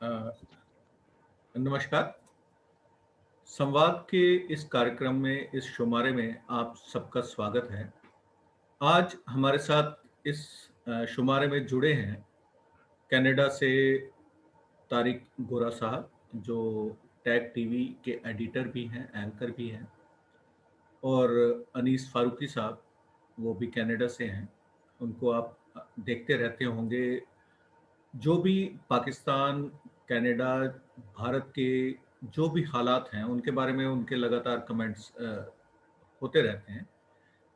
अ, नमस्कार। संवाद के इस कार्यक्रम में, इस शुमारे में आप सबका स्वागत है। आज हमारे साथ इस शुमारे में जुड़े हैं कनाडा से तारिक गोरा साहब, जो टैग टीवी के एडिटर भी हैं, एंकर भी हैं, और अनीस फारूकी साहब, वो भी कनाडा से हैं। उनको आप देखते रहते होंगे। जो भी पाकिस्तान, कनाडा, भारत के जो भी हालात हैं, उनके बारे में उनके लगातार कमेंट्स होते रहते हैं।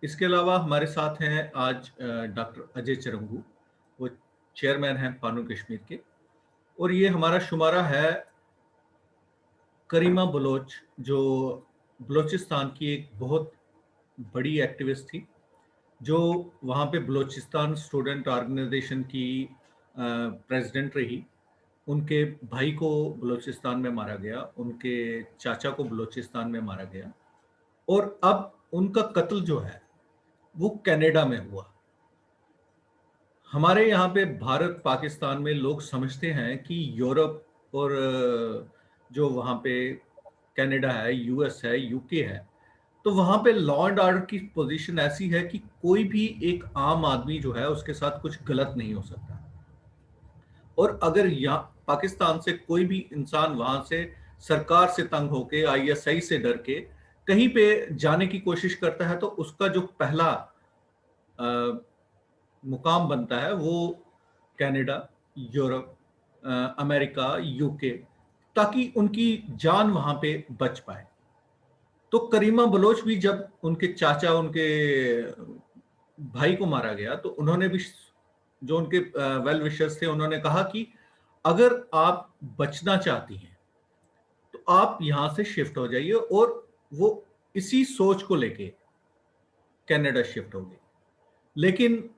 इसके अलावा हमारे साथ हैं आज डॉक्टर अजय चरंगू, वो चेयरमैन हैं पानो कश्मीर के। और ये हमारा शुमारा है करीमा बलोच, जो बलोचिस्तान की एक बहुत बड़ी एक्टिविस्ट थी, जो वहाँ पे बलोचिस्तान स्टूडेंट ऑर्गेनाइजेशन की प्रेसिडेंट रही। उनके भाई को बलूचिस्तान में मारा गया, उनके चाचा को बलूचिस्तान में मारा गया, और अब उनका कत्ल जो है वो कनाडा में हुआ। हमारे यहाँ पे भारत पाकिस्तान में लोग समझते हैं कि यूरोप और जो वहाँ पे कनाडा है, यूएस है, यूके है, तो वहाँ पे लॉ एंड ऑर्डर की पोजीशन ऐसी है कि कोई भी एक आम आदमी जो है उसके साथ कुछ गलत नहीं हो सकता। और अगर यहाँ पाकिस्तान से कोई भी इंसान वहां से सरकार से तंग होके, आईएसआई से डर के कहीं पे जाने की कोशिश करता है, तो उसका जो पहला अ, मुकाम बनता है वो कनाडा, यूरोप, अमेरिका, यूके, ताकि उनकी जान वहां पे बच पाए। तो करीमा बलोच भी, जब उनके चाचा, उनके भाई को मारा गया, तो उन्होंने भी, जो उनके वेल विशर्स थे, उन्होंने कहा कि अगर आप बचना चाहती हैं तो आप यहां से शिफ्ट हो जाइए। और वो इसी सोच को लेके कनाडा शिफ्ट हो गई। लेकिन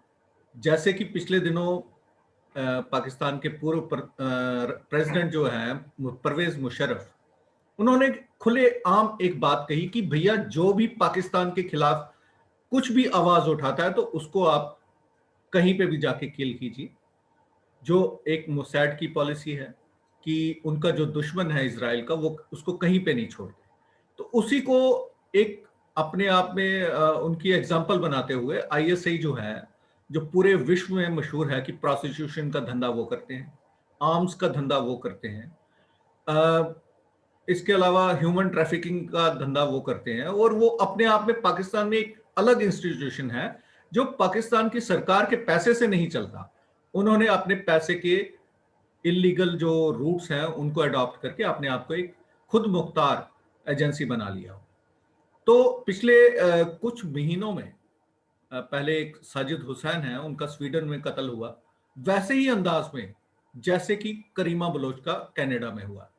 जैसे कि पिछले दिनों पाकिस्तान के पूर्व प्रेसिडेंट जो है परवेज मुशर्रफ, उन्होंने खुले आम एक बात कही कि भैया, जो भी पाकिस्तान के खिलाफ कुछ भी आवाज उठाता है तो उसको आप कहीं पे भी जाके किल कीजिए। जो एक मोसैड की पॉलिसी है कि उनका जो दुश्मन है इसराइल का, वो उसको कहीं पे नहीं छोड़ते। तो उसी को एक अपने आप में उनकी एग्जाम्पल बनाते हुए आईएसआई जो है, जो पूरे विश्व में मशहूर है कि प्रोस्टिट्यूशन का धंधा वो करते हैं, आर्म्स का धंधा वो करते हैं, अ, इसके अलावा ह्यूमन ट्रैफिकिंग का धंधा वो करते हैं, और वो अपने आप में पाकिस्तान में एक अलग इंस्टीट्यूशन है जो पाकिस्तान की सरकार के पैसे से नहीं चलता। उन्होंने अपने पैसे के इलीगल जो रूट्स हैं उनको अडॉप्ट करके अपने आप को एक खुद मुख्तार एजेंसी बना लिया। तो पिछले कुछ महीनों में पहले एक साजिद हुसैन है, उनका स्वीडन में कत्ल हुआ, वैसे ही अंदाज में जैसे कि करीमा बलोच का कनाडा में हुआ।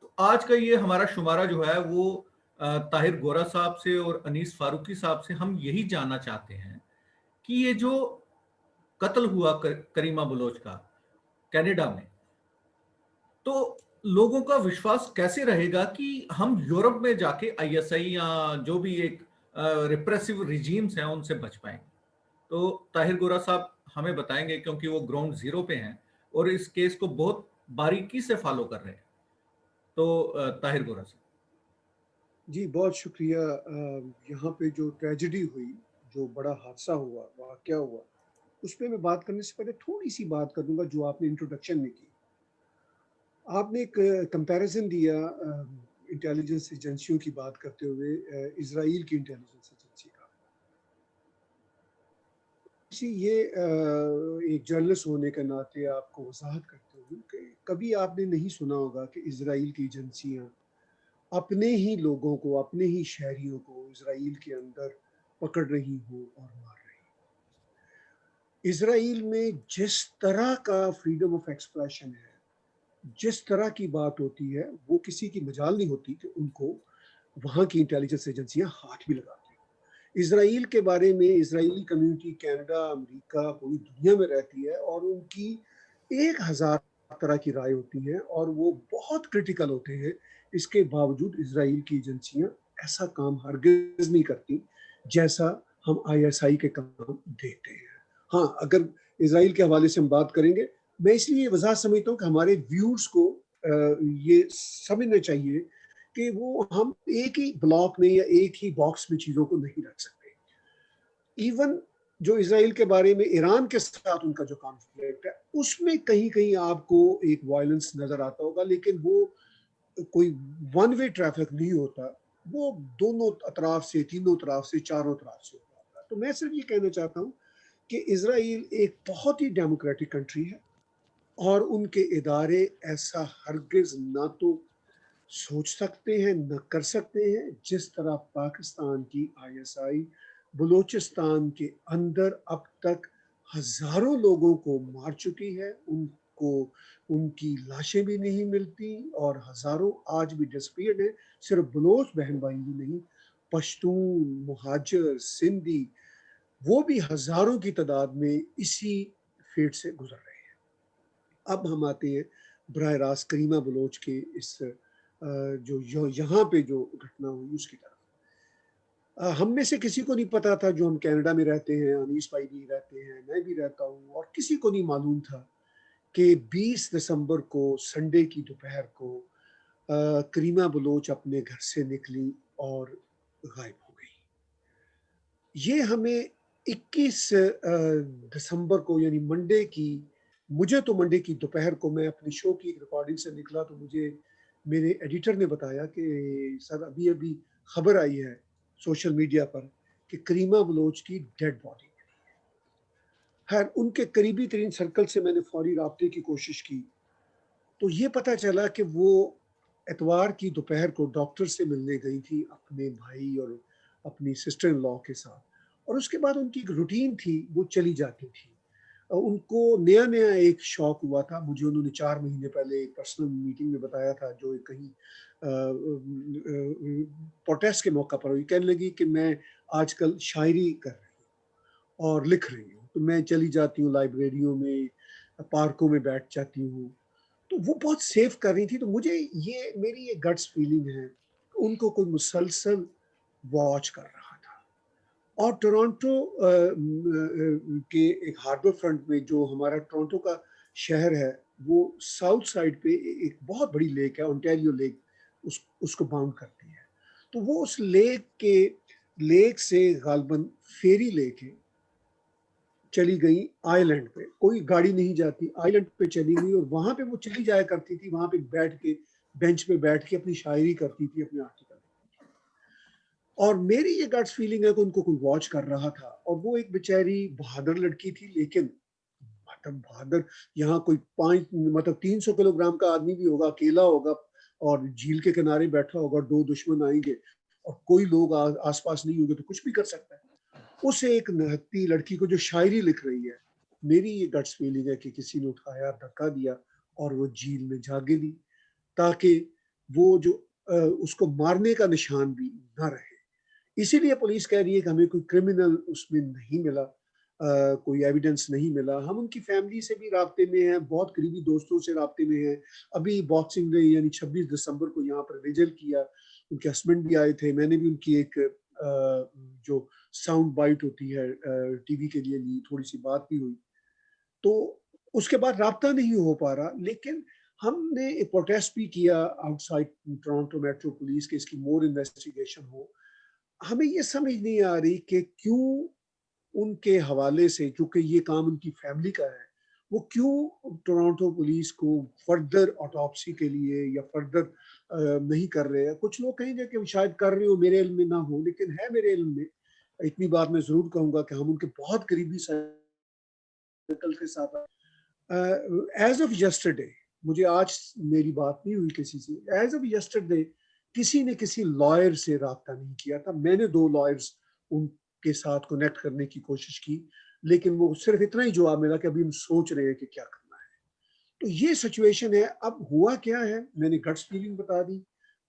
तो आज का ये हमारा शुमारा जो है वो ताहिर गोरा साहब से और अनीस फारूकी साहब से हम यही जानना चाहते हैं कि ये जो कत्ल हुआ करीमा बलोच का कनाडा में, तो लोगों का विश्वास कैसे रहेगा कि हम यूरोप में जाके आईएसआई या जो भी एक रिप्रेसिव रिजीम्स हैं उनसे बच पाएंगे। तो ताहिर गोरा साहब हमें बताएंगे, क्योंकि वो ग्राउंड जीरो पे हैं और इस केस को बहुत बारीकी से फॉलो कर रहे हैं। तो ताहिर गोरा साहब। जी, बहुत शुक्रिया। यहाँ पे जो ट्रेजेडी हुई, जो बड़ा हादसा हुआ, वाक़या हुआ, उस पे मैं बात करने से पहले थोड़ी-सी बात कर दूँगा जो आपने इंट्रोडक्शन में की। आपने एक कंपैरिज़न दिया इंटेलिजेंस एजेंसियों की बात करते हुए इज़राइल की इंटेलिजेंस एजेंसी का। जी, ये एक जर्नलिस्ट होने के नाते आपको वज़ाहत करते हुए कि कभी आपने नहीं सुना होगा कि इज़राइल की एजेंसियाँ अपने ही लोगों को, अपने ही शहरियों को इज़राइल के अंदर पकड़ रही हो और मार रही हो। इज़राइल में जिस तरह का फ्रीडम ऑफ एक्सप्रेशन है, जिस तरह की बात होती है, वो किसी की मजाल नहीं होती कि उनको वहाँ की इंटेलिजेंस एजेंसियाँ हाथ भी लगाती हैं। इज़राइल के बारे में इज़राइली कम्युनिटी कनाडा, अमेरिका, पूरी दुनिया में रहती है और उनकी 1000 तरह की राय होती है और वो बहुत क्रिटिकल होते हैं। इसके बावजूद इज़राइल की एजेंसियाँ ऐसा काम हरगिज़ नहीं करती, जैसा हम आईएसआई के काम देखते हैं। हाँ, अगर इज़राइल के हवाले से हम बात करेंगे, मैं इसलिए ये वज़ाहत समझता हूँ कि हमारे व्यूअर्स को ये समझना चाहिए कि वो हम एक ही ब्लॉक में या एक ही बॉक्स में चीज़ों को नहीं रख सकते। इवन जो इज़राइल के बारे में ईरान के साथ उनका जो कॉन्फ्लिक्ट है, उसमें कहीं-कहीं आपको एक वायलेंस नज़र आता होगा, लेकिन वो कोई वन वे ट्रैफिक नहीं होता, वो दोनों अतराफ से, तीनों तरफ से, चारों तरफ से होता है। तो मैं सिर्फ ये कहना चाहता हूँ कि इज़राइल एक बहुत ही डेमोक्रेटिक कंट्री है और उनके इदारे ऐसा हरगिज़ ना तो सोच सकते हैं, न कर सकते हैं, जिस तरह पाकिस्तान की आईएसआई बलूचिस्तान के अंदर अब तक हज़ारों लोगों को मार चुकी है, उनको उनकी लाशें भी नहीं मिलती और हज़ारों आज भी डिसअपीयर्ड हैं। सिर्फ बलोच बहन-भाई ही नहीं, पश्तून, मुहाजिर, सिंधी, वो भी हज़ारों की तादाद में इसी फेट से गुज़र रहे हैं। अब हम आते हैं बराह रास्त करीमा बलोच के इस जो यहाँ पे जो घटना हुई उसकी तरफ। हम में से किसी को नहीं पता था, जो हम कनाडा में रहते हैं, अनीस भाई भी रहते हैं, मैं भी रहता हूँ, और किसी को नहीं मालूम था कि 20 दिसंबर को संडे की दोपहर को करीमा बलोच अपने घर से निकली और गायब हो गई। ये हमें 21 दिसंबर को, यानी मंडे की, मुझे तो मंडे की दोपहर को, मैं अपने शो की एक रिकॉर्डिंग से निकला तो मुझे मेरे एडिटर ने बताया कि सर अभी-अभी खबर आई है सोशल मीडिया पर कि करीमा बलोच की डेड बॉडी मिली है। खैर उनके करीबी तरीन सर्कल से मैंने फौरी राब्ते की कोशिश की, तो ये पता चला कि वो इतवार की दोपहर को डॉक्टर से मिलने गई थी अपने भाई और अपनी सिस्टर इन लॉ के साथ, और उसके बाद उनकी एक रूटीन थी, वो चली जाती थी। उनको नया-नया एक शौक हुआ था, मुझे उन्होंने 4 महीने पहले एक पर्सनल मीटिंग में बताया था, जो एक कहीं प्रोटेस्ट के मौका पर हुई। कहने लगी कि मैं आजकल शायरी कर रही हूँ और लिख रही हूँ, तो मैं चली जाती हूँ लाइब्रेरियों में, पार्कों में बैठ जाती हूँ। तो वो बहुत सेव कर रही थी, तो मुझे ये, मेरी ये गट्स फीलिंग है, उनको कोई मुसलसल वॉच कर रहा था। और टोरंटो के एक हार्बर फ्रंट में, जो हमारा टोरंटो का शहर है, वो साउथ साइड पे एक बहुत बड़ी लेक है, ओंटारियो लेक, उसको बाउंड करती है। तो वो उस लेक से गालबन फेरी लेके चली गई आइलैंड पे, कोई गाड़ी नहीं जाती, आइलैंड पे चली गई और वहां पे वो चली जाया करती थी, वहां पे बैठ के, बेंच पे बैठ के अपनी शायरी करती थी, अपने आर्टिकल। और मेरी ये गट्स फीलिंग है कि उनको कोई वॉच कर रहा था, और वो एक बेचारी बहादुर लड़की थी, लेकिन मतलब बहादुर, यहाँ कोई 5 मतलब 300 किलोग्राम का आदमी भी होगा, अकेला होगा और झील के किनारे बैठा होगा, 2 दुश्मन आएंगे और कोई लोग आसपास नहीं होंगे तो कुछ भी कर सकता है। उस एक निहत्ती लड़की को जो शायरी लिख रही है, मेरी ये गट्स फीलिंग है कि किसी ने उठाया, धक्का दिया और वो झील में जा गिरी, ताकि वो जो उसको मारने का निशान भी ना रहे। इसीलिए पुलिस कह रही है कि हमें कोई क्रिमिनल उसमें नहीं मिला, कोई एविडेंस नहीं मिला। हम उनकी फैमिली से भी राब्ते में हैं, बहुत करीबी दोस्तों से राब्ते में हैं। अभी बॉक्सिंग डे यानी 26 दिसंबर को यहाँ पर विजिट किया, उनके हस्बैंड भी आए थे, मैंने भी उनकी एक जो साउंड बाइट होती है टीवी के लिए ली, थोड़ी सी बात भी हुई। तो उसके बाद राब्ता नहीं हो पा रहा, लेकिन हमने एक प्रोटेस्ट भी किया आउटसाइड टोरंटो मेट्रो पुलिस के, इसकी मोर इन्वेस्टिगेशन हो। हमें ये समझ नहीं आ रही कि क्यों उनके हवाले से, चूंकि ये काम उनकी फैमिली का है, वो क्यों टोरंटो पुलिस को फर्दर ऑटोप्सी के लिए या फर्दर नहीं कर रहे हैं। कुछ लोग कहेंगे कि शायद कर रहे हो, मेरे इल्म में ना हो, लेकिन है मेरे इल्म में। इतनी बात मैं जरूर कहूंगा कि हम उनके बहुत करीबी सर्कल के साथ, एज ऑफ यस्टरडे, मुझे आज मेरी बात नहीं हुई किसी से, एज ऑफ यस्टरडे किसी ने किसी लॉयर से राब्ता नहीं किया था। मैंने 2 लॉयर्स उनके साथ कनेक्ट करने की कोशिश की, लेकिन वो सिर्फ इतना ही जवाब मिला कि अभी हम सोच रहे हैं कि क्या करना है। तो ये सिचुएशन है। अब हुआ क्या है, मैंने गट्स फीलिंग बता दी।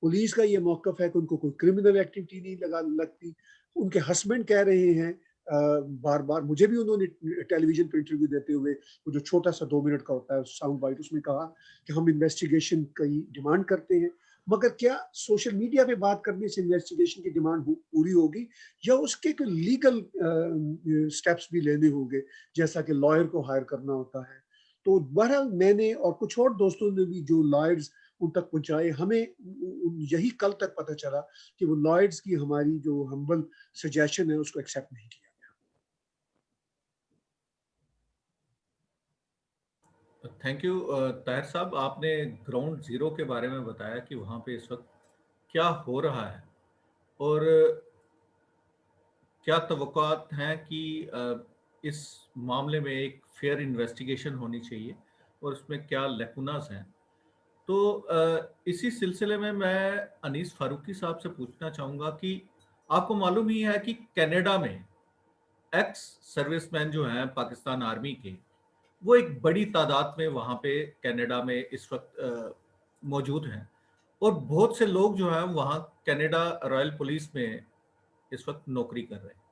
पुलिस का ये मौकफ है कि उनको कोई क्रिमिनल एक्टिविटी नहीं लगा लगती। उनके हस्बैंड कह रहे हैं बार बार, मुझे भी उन्होंने टेलीविजन पे इंटरव्यू देते हुए, वो जो छोटा सा 2 मिनट का होता है साउंड बाइट, उसमें कहा कि हम इन्वेस्टिगेशन की डिमांड करते हैं, मगर क्या सोशल मीडिया पे बात करने से इन्वेस्टिगेशन की डिमांड पूरी होगी, या उसके कोई लीगल स्टेप्स भी लेने होंगे, जैसा कि लॉयर को हायर करना होता है। तो बहरहाल मैंने और कुछ और दोस्तों ने भी, जो लॉयर्स उन तक पहुँचाए। हमें यही कल तक पता चला कि वो लॉयड्स की हमारी जो हम्बल सजेशन है उसको एक्सेप्ट नहीं किया। थैंक यू ताहिर साहब, आपने ग्राउंड ज़ीरो के बारे में बताया कि वहाँ पे इस वक्त क्या हो रहा है और क्या तवक्कुआत हैं कि इस मामले में एक फेयर इन्वेस्टिगेशन होनी चाहिए और उसमें क्या लैकुनास हैं। तो इसी सिलसिले में मैं अनीस फारूकी साहब से पूछना चाहूँगा कि आपको मालूम ही है कि कनाडा में एक्स सर्विसमैन जो हैं पाकिस्तान आर्मी के, वो एक बड़ी तादाद में वहाँ पे कनाडा में इस वक्त मौजूद हैं और बहुत से लोग जो हैं वहाँ कनाडा रॉयल पुलिस में इस वक्त नौकरी कर रहे हैं।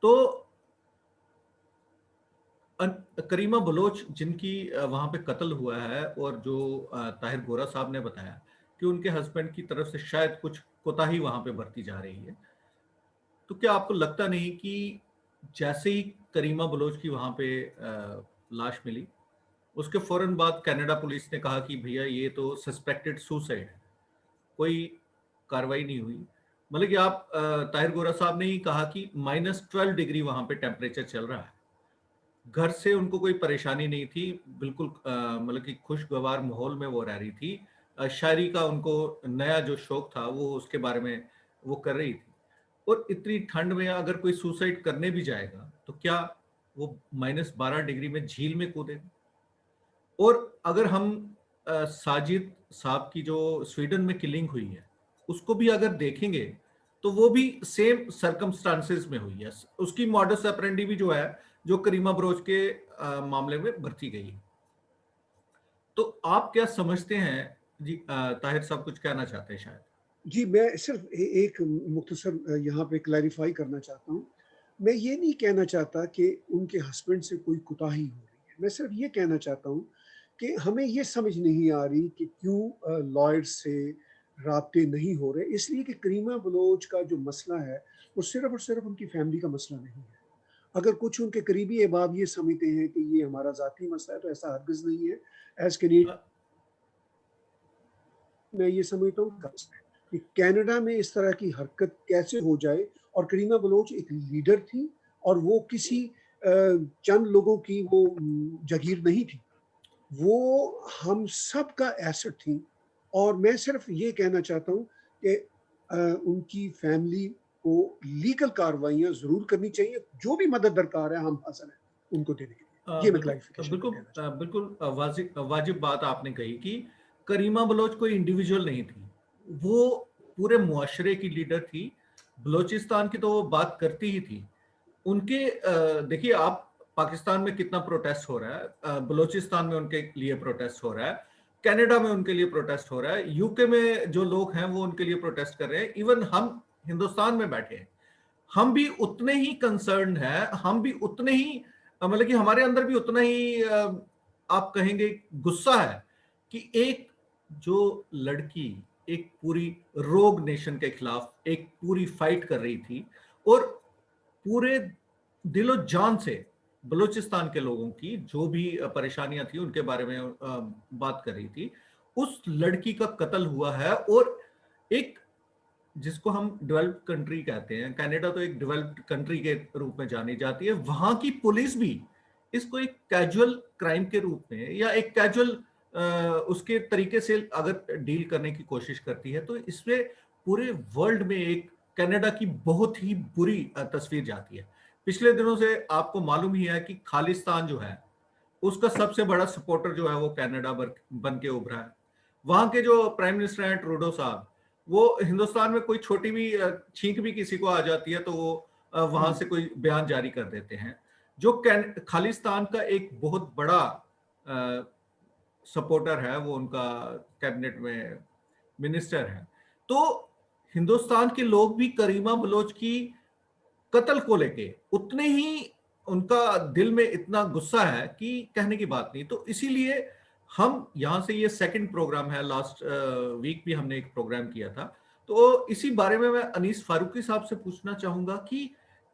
तो करीमा बलोच जिनकी वहाँ पे कत्ल हुआ है और जो ताहिर गोरा साहब ने बताया कि उनके हस्बैंड की तरफ से शायद कुछ कोताही वहाँ पे बरती जा रही है, तो क्या आपको लगता नहीं कि जैसे ही करीमा बलोच की वहाँ पे लाश मिली, उसके फौरन बाद कनाडा पुलिस ने कहा कि भैया ये तो सस्पेक्टेड सुसाइड है, कोई कार्रवाई नहीं हुई। मतलब कि आप ताहिर गोरा साहब ने ही कहा कि -12 डिग्री वहाँ पे टेम्परेचर चल रहा है, घर से उनको कोई परेशानी नहीं थी, बिल्कुल मतलब कि खुशगवार माहौल में वो रह रही थी। शायरी का उनको नया जो शौक था वो उसके बारे में वो कर रही थी और इतनी ठंड में अगर कोई सुसाइड करने भी जाएगा तो क्या वो -12 डिग्री में झील में कूदेगा। और अगर हम साजिद साहब की जो स्वीडन में किलिंग हुई है उसको भी अगर देखेंगे तो वो भी सेम सरकमस्टांसेस में हुई है, उसकी मॉडस ऑपरेंडी भी जो है जो करीमा बरोच के मामले में बरती गई है। तो आप क्या समझते हैं जी? ताहिर साहब कुछ कहना चाहते हैं शायद। जी, मैं सिर्फ़ एक मुख्तसर यहाँ पे क्लैरिफ़ाई करना चाहता हूँ। मैं ये नहीं कहना चाहता कि उनके हस्बैंड से कोई कोताही हो रही है। मैं सिर्फ़ ये कहना चाहता हूँ कि हमें ये समझ नहीं आ रही कि क्यों लॉयर्स से राब्ते नहीं हो रहे। इसलिए कि करीमा बलोच का जो मसला है, वो सिर्फ़ और सिर्फ़ उनकी फ़ैमिली का मसला नहीं है। अगर कुछ उनके करीबी अहबाब ये समझते हैं कि ये हमारा ज़ाती मसला है, तो ऐसा हरगिज़ नहीं है। एज़ कैनेडियन अ, मैं ये समझता हूँ कि कनाडा में इस तरह की हरकत कैसे हो जाए। और करीमा बलोच एक लीडर थी और वो किसी चंद लोगों की वो जागीर नहीं थी। वो हम सब का एसेट थी। और मैं सिर्फ ये कहना चाहता हूँ कि उनकी फैमिली को लीगल कार्रवाइयाँ ज़रूर करनी चाहिए। जो भी मदद दरकार है हम हाज़िर हैं उनको देने के लिए। ये मैं बिल्कुल क्लैरिफ़िकेशन बिल्कुल देना चाहता बिल्कुल वाजिब वाजिब बात आपने कही कि करीमा बलोच कोई इंडिविजुअल नहीं थी, वो पूरे मुआशरे की लीडर थी। बलोचिस्तान की तो वो बात करती ही थी। उनके देखिए आप पाकिस्तान में कितना प्रोटेस्ट हो रहा है, बलोचिस्तान में उनके लिए प्रोटेस्ट हो रहा है, कनाडा में उनके लिए प्रोटेस्ट हो रहा है, यूके में जो लोग हैं वो उनके लिए प्रोटेस्ट कर रहे हैं। इवन हम हिंदुस्तान में बैठे हैं, हम भी उतने ही कंसर्न हैं, हम भी उतने ही मतलब कि हमारे अंदर भी उतना ही आप कहेंगे गुस्सा है कि एक जो लड़की एक पूरी रोग नेशन के खिलाफ एक पूरी फाइट कर रही थी और पूरे दिलो जान से बलूचिस्तान के लोगों की जो भी परेशानियां थी उनके बारे में बात कर रही थी, उस लड़की का कत्ल हुआ है। और एक जिसको हम डेवलप्ड कंट्री कहते हैं, कनाडा तो एक डेवलप्ड कंट्री के रूप में जानी जाती है, वहां की पुलिस भी इसको एक कैजुअल क्राइम के रूप में या एक कैजुअल उसके तरीके से अगर डील करने की कोशिश करती है तो इसमें पूरे वर्ल्ड में एक कनाडा की बहुत ही बुरी तस्वीर जाती है। पिछले दिनों से आपको मालूम ही है कि खालिस्तान जो है उसका सबसे बड़ा सपोर्टर जो है वो कनाडा बन के उभरा है। वहां के जो प्राइम मिनिस्टर हैं ट्रूडो साहब, वो हिंदुस्तान में कोई छोटी भी छींक भी किसी को आ जाती है तो वो वहां हूँ। से कोई बयान जारी कर देते हैं। जो खालिस्तान का एक बहुत बड़ा सपोर्टर है वो उनका कैबिनेट में मिनिस्टर है। तो हिंदुस्तान के लोग भी करीमा बलोच की कत्ल को लेके उतने ही उनका दिल में इतना गुस्सा है कि कहने की बात नहीं। तो इसीलिए हम यहाँ से ये सेकंड प्रोग्राम है, लास्ट वीक भी हमने एक प्रोग्राम किया था। तो इसी बारे में मैं अनीस फारूकी साहब से पूछना चाहूंगा कि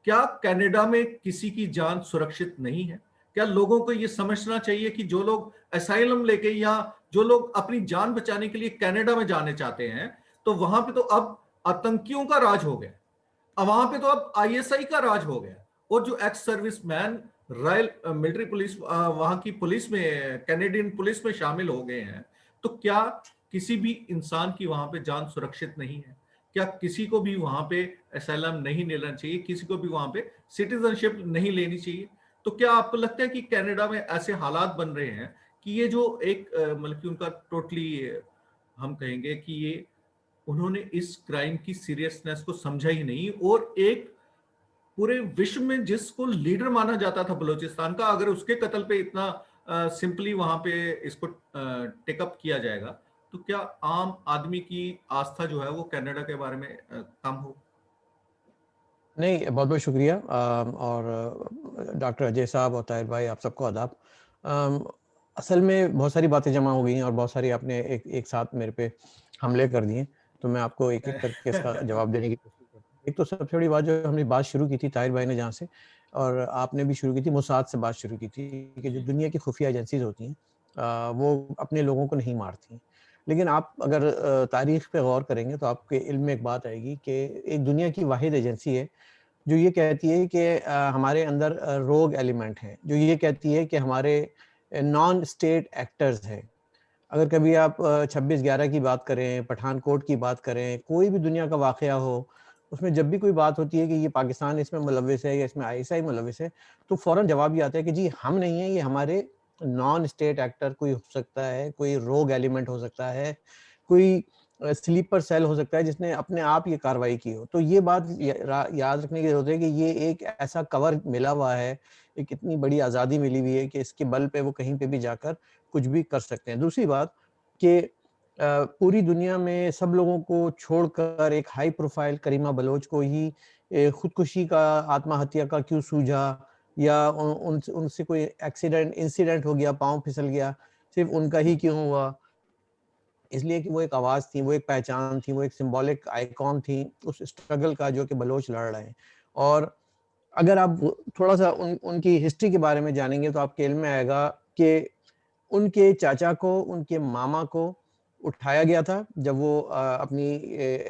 क्या कनाडा में किसी की जान सुरक्षित नहीं है? क्या लोगों को ये समझना चाहिए कि जो लोग असाइलम लेके या जो लोग अपनी जान बचाने के लिए कनाडा में जाने चाहते हैं, तो वहां पे तो अब आतंकियों का राज हो गया, अब वहां पे तो अब आईएसआई का राज हो गया। और जो ex serviceman royal military police वहां की पुलिस में, कैनेडियन पुलिस में शामिल हो गए हैं, तो क्या किसी भी इंसान की वहां पे जान सुरक्षित नहीं है? क्या किसी को भी वहां पे असाइलम नहीं लेना चाहिए? किसी को भी वहां पे सिटीजनशिप नहीं लेनी चाहिए? तो क्या आपको लगता है कि कनाडा में ऐसे हालात बन रहे हैं कि ये जो एक मतलब कि उनका टोटली, हम कहेंगे कि ये उन्होंने इस क्राइम की सीरियसनेस को समझा ही नहीं, और एक पूरे विश्व में जिसको लीडर माना जाता था बलूचिस्तान का, अगर उसके कत्ल पे इतना सिंपली वहां पे इसको टेकअप किया जाएगा, तो क्या आम आदमी की आस्था जो है वो कनाडा के बारे में कम हो? नहीं, बहुत बहुत शुक्रिया। और डॉक्टर अजय साहब और ताहिर भाई, आप सबको आदाब। असल में बहुत सारी बातें जमा हो गई हैं और बहुत सारी आपने एक एक साथ मेरे पे हमले कर दिए, तो मैं आपको एक एक करके इसका जवाब देने की कोशिश करता हूँ। एक तो सबसे बड़ी बात, जो हमने बात शुरू की थी ताहिर भाई ने जहाँ से, और आपने भी शुरू की थी, मोसाद से बात शुरू की थी कि जो दुनिया की खुफिया एजेंसीज होती हैं वो अपने लोगों को नहीं मारती। लेकिन आप अगर तारीख पे गौर करेंगे तो आपके इल्म में एक बात आएगी कि एक दुनिया की वाहिद एजेंसी है जो ये कहती है कि हमारे अंदर रोग एलिमेंट हैं, जो ये कहती है कि हमारे नॉन स्टेट एक्टर्स हैं। अगर कभी आप 26/11 की बात करें, पठानकोट की बात करें, कोई भी दुनिया का वाक़या हो, उसमें जब भी कोई बात होती है कि ये पाकिस्तान इसमें मुलव्विस है या इसमें आईएसआई मुलव्विस है, तो फ़ौरन जवाब ये आता है कि जी हम नहीं हैं, ये हमारे नॉन स्टेट एक्टर कोई हो सकता है, कोई रोग एलिमेंट हो सकता है, कोई स्लीपर सेल हो सकता है जिसने अपने आप ये कार्रवाई की हो। तो ये बात याद रखने की ज़रूरत है कि ये एक ऐसा कवर मिला हुआ है, एक इतनी बड़ी आज़ादी मिली हुई है कि इसके बल पे वो कहीं पे भी जाकर कुछ भी कर सकते हैं। दूसरी बात कि पूरी दुनिया में सब लोगों को छोड़कर एक हाई प्रोफाइल करीमा बलोच को ही खुदकुशी का, आत्महत्या का क्यों सूझा, या उनसे कोई एक्सीडेंट इंसिडेंट हो गया, पाँव फिसल गया, सिर्फ उनका ही क्यों हुआ? इसलिए कि वो एक आवाज़ थी, वो एक पहचान थी, वो एक सिंबॉलिक आइकॉन थी उस स्ट्रगल का जो कि बलोच लड़ रहे हैं। और अगर आप थोड़ा-सा उनकी हिस्ट्री के बारे में जानेंगे तो आपके इल्म में आएगा कि उनके चाचा को, उनके मामा को उठाया गया था जब वो अपनी